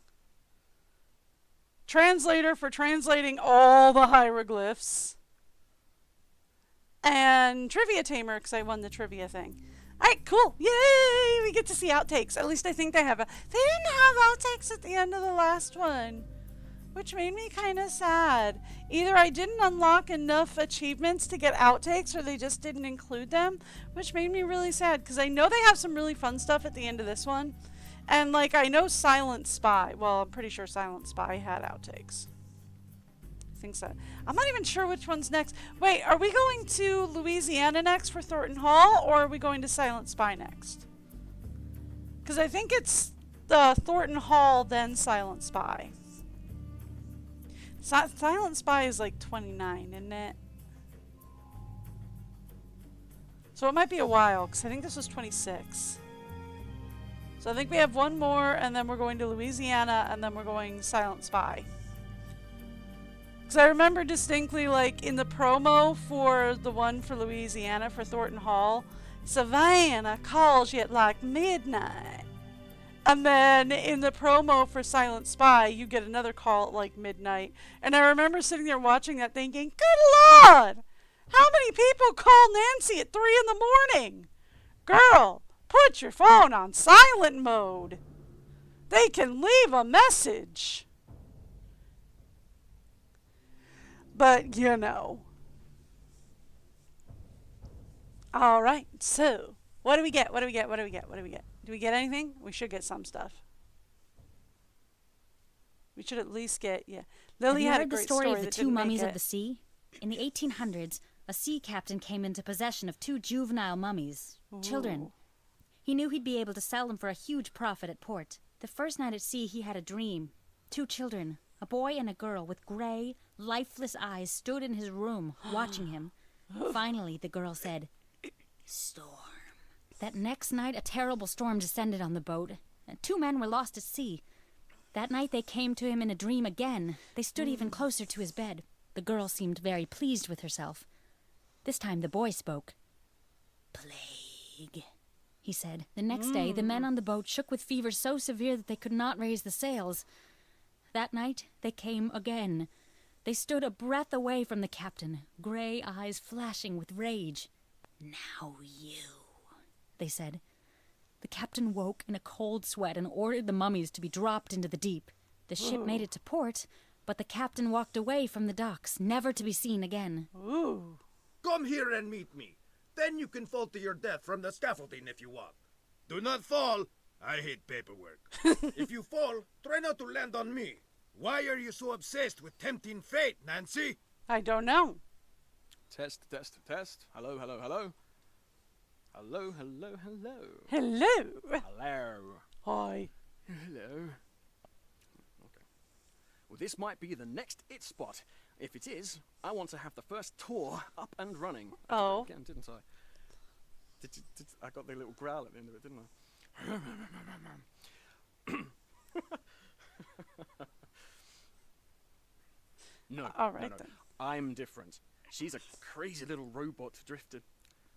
Translator for translating all the hieroglyphs. And Trivia Tamer because I won the trivia thing. Alright, cool. Yay! We get to see outtakes. At least I think they have They didn't have outtakes at the end of the last one, which made me kind of sad. Either I didn't unlock enough achievements to get outtakes or they just didn't include them, which made me really sad because I know they have some really fun stuff at the end of this one. And, like, I know Silent Spy. Well, I'm pretty sure Silent Spy had outtakes. I think so. I'm not even sure which one's next. Wait, are we going to Louisiana next for Thornton Hall, or are we going to Silent Spy next? Because I think it's Thornton Hall, then Silent Spy. Silent Spy is like 29, isn't it? So it might be a while, because I think this was 26. So I think we have one more, and then we're going to Louisiana, and then we're going Silent Spy. Because I remember distinctly, like, in the promo for the one for Louisiana, for Thornton Hall, Savannah calls you at, like, midnight. And then in the promo for Silent Spy, you get another call at, like, midnight. And I remember sitting there watching that thinking, good Lord! How many people call Nancy at 3 in the morning? Girl! Put your phone on silent mode. They can leave a message. But, you know. All right. So, what do we get? What do we get? What do we get? What do we get? Do we get anything? We should get some stuff. We should at least get, yeah. Lily Have you had a heard the great story of the that two didn't make mummies it. of the sea? In the 1800s, a sea captain came into possession of 2 juvenile mummies, children. He knew he'd be able to sell them for a huge profit at port. The first night at sea, he had a dream. 2 children, a boy and a girl with gray, lifeless eyes, stood in his room, watching him. Finally, the girl said, "Storm." That next night, a terrible storm descended on the boat. 2 men were lost at sea. That night, they came to him in a dream again. They stood even closer to his bed. The girl seemed very pleased with herself. This time, the boy spoke. "Plague," he said. The next day, the men on the boat shook with fever so severe that they could not raise the sails. That night, they came again. They stood a breath away from the captain, gray eyes flashing with rage. "Now you," they said. The captain woke in a cold sweat and ordered the mummies to be dropped into the deep. The ship made it to port, but the captain walked away from the docks, never to be seen again. Ooh. Come here and meet me. Then you can fall to your death from the scaffolding if you want. Do not fall. I hate paperwork. If you fall, try not to land on me. Why are you so obsessed with tempting fate, Nancy? I don't know. Test. Hello. Hello. Hello. Hello. Hi. Hello. Okay. Well, this might be the next It spot. If it is, I want to have the first tour up and running. Oh. Again, didn't I? I got the little growl at the end of it, didn't I? No. All right, no. then. I'm different. She's a crazy little robot drifted.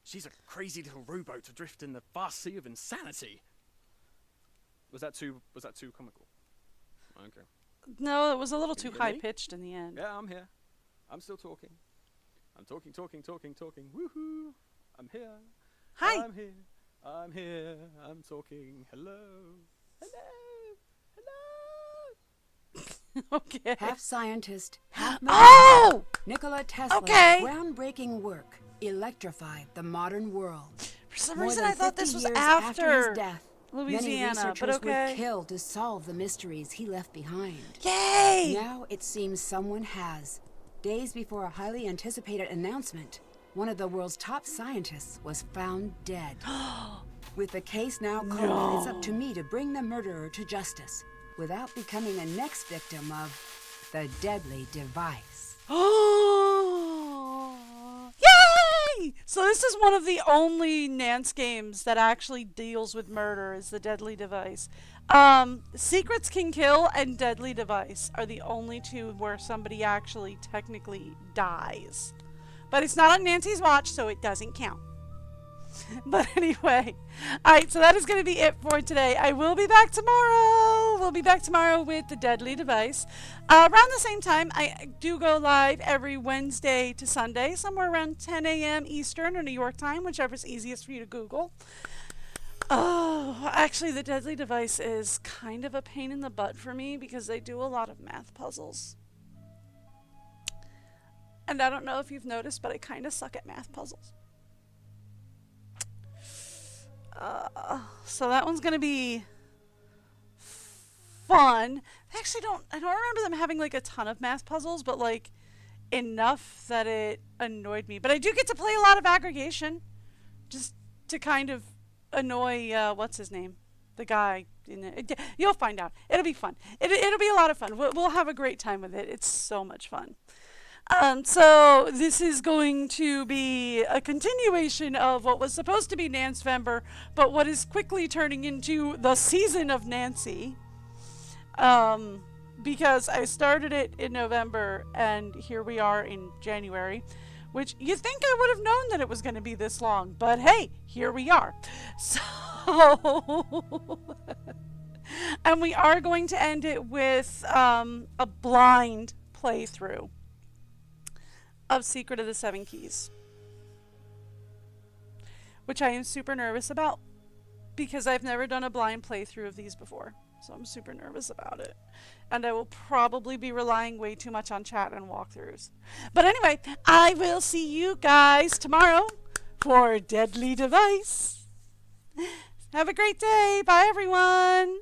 She's a crazy little rowboat adrift in the vast sea of insanity. Was that too comical? Okay. No, it was a little Can you too hear me? high-pitched in the end. Yeah, I'm here. I'm still talking. I'm talking. Woohoo! I'm here. Hi. I'm here. I'm talking. Hello. Okay. Half scientist, half Oh! Nikola Tesla's Okay. groundbreaking work electrified the modern world. For some More reason, than I thought 50 this was years after his death, Louisiana, many but researchers okay. would kill to solve the mysteries he left behind. Yay! Now it seems someone has. Days before a highly anticipated announcement, one of the world's top scientists was found dead. With the case now cold, it's up to me to bring the murderer to justice without becoming the next victim of the deadly device. Oh! Yay! So this is one of the only Nance games that actually deals with murder, is the Deadly Device. Secrets Can Kill and Deadly Device are the only two where somebody actually technically dies. But it's not on Nancy's watch, so it doesn't count. But anyway, alright, so that is going to be it for today. I will be back tomorrow. We'll be back tomorrow with the Deadly Device. Around the same time, I do go live every Wednesday to Sunday, somewhere around 10 a.m. Eastern or New York time, whichever's easiest for you to Google. Oh, actually, the Deadly Device is kind of a pain in the butt for me because they do a lot of math puzzles. And I don't know if you've noticed, but I kind of suck at math puzzles. So that one's gonna be fun. I don't remember them having like a ton of math puzzles, but like enough that it annoyed me. But I do get to play a lot of aggregation, just to kind of annoy what's his name, the guy in the. You'll find out. It'll be fun. It'll be a lot of fun. We'll have a great time with it. It's so much fun. So this is going to be a continuation of what was supposed to be Nancvember, but what is quickly turning into the season of Nancy. Because I started it in November and here we are in January, which you think I would have known that it was going to be this long, but hey, here we are. So, and we are going to end it with a blind playthrough of Secret of the Seven Keys, which I am super nervous about because I've never done a blind playthrough of these before, so I'm super nervous about it, and I will probably be relying way too much on chat and walkthroughs. But anyway, I will see you guys tomorrow for Deadly Device. Have a great day. Bye, everyone.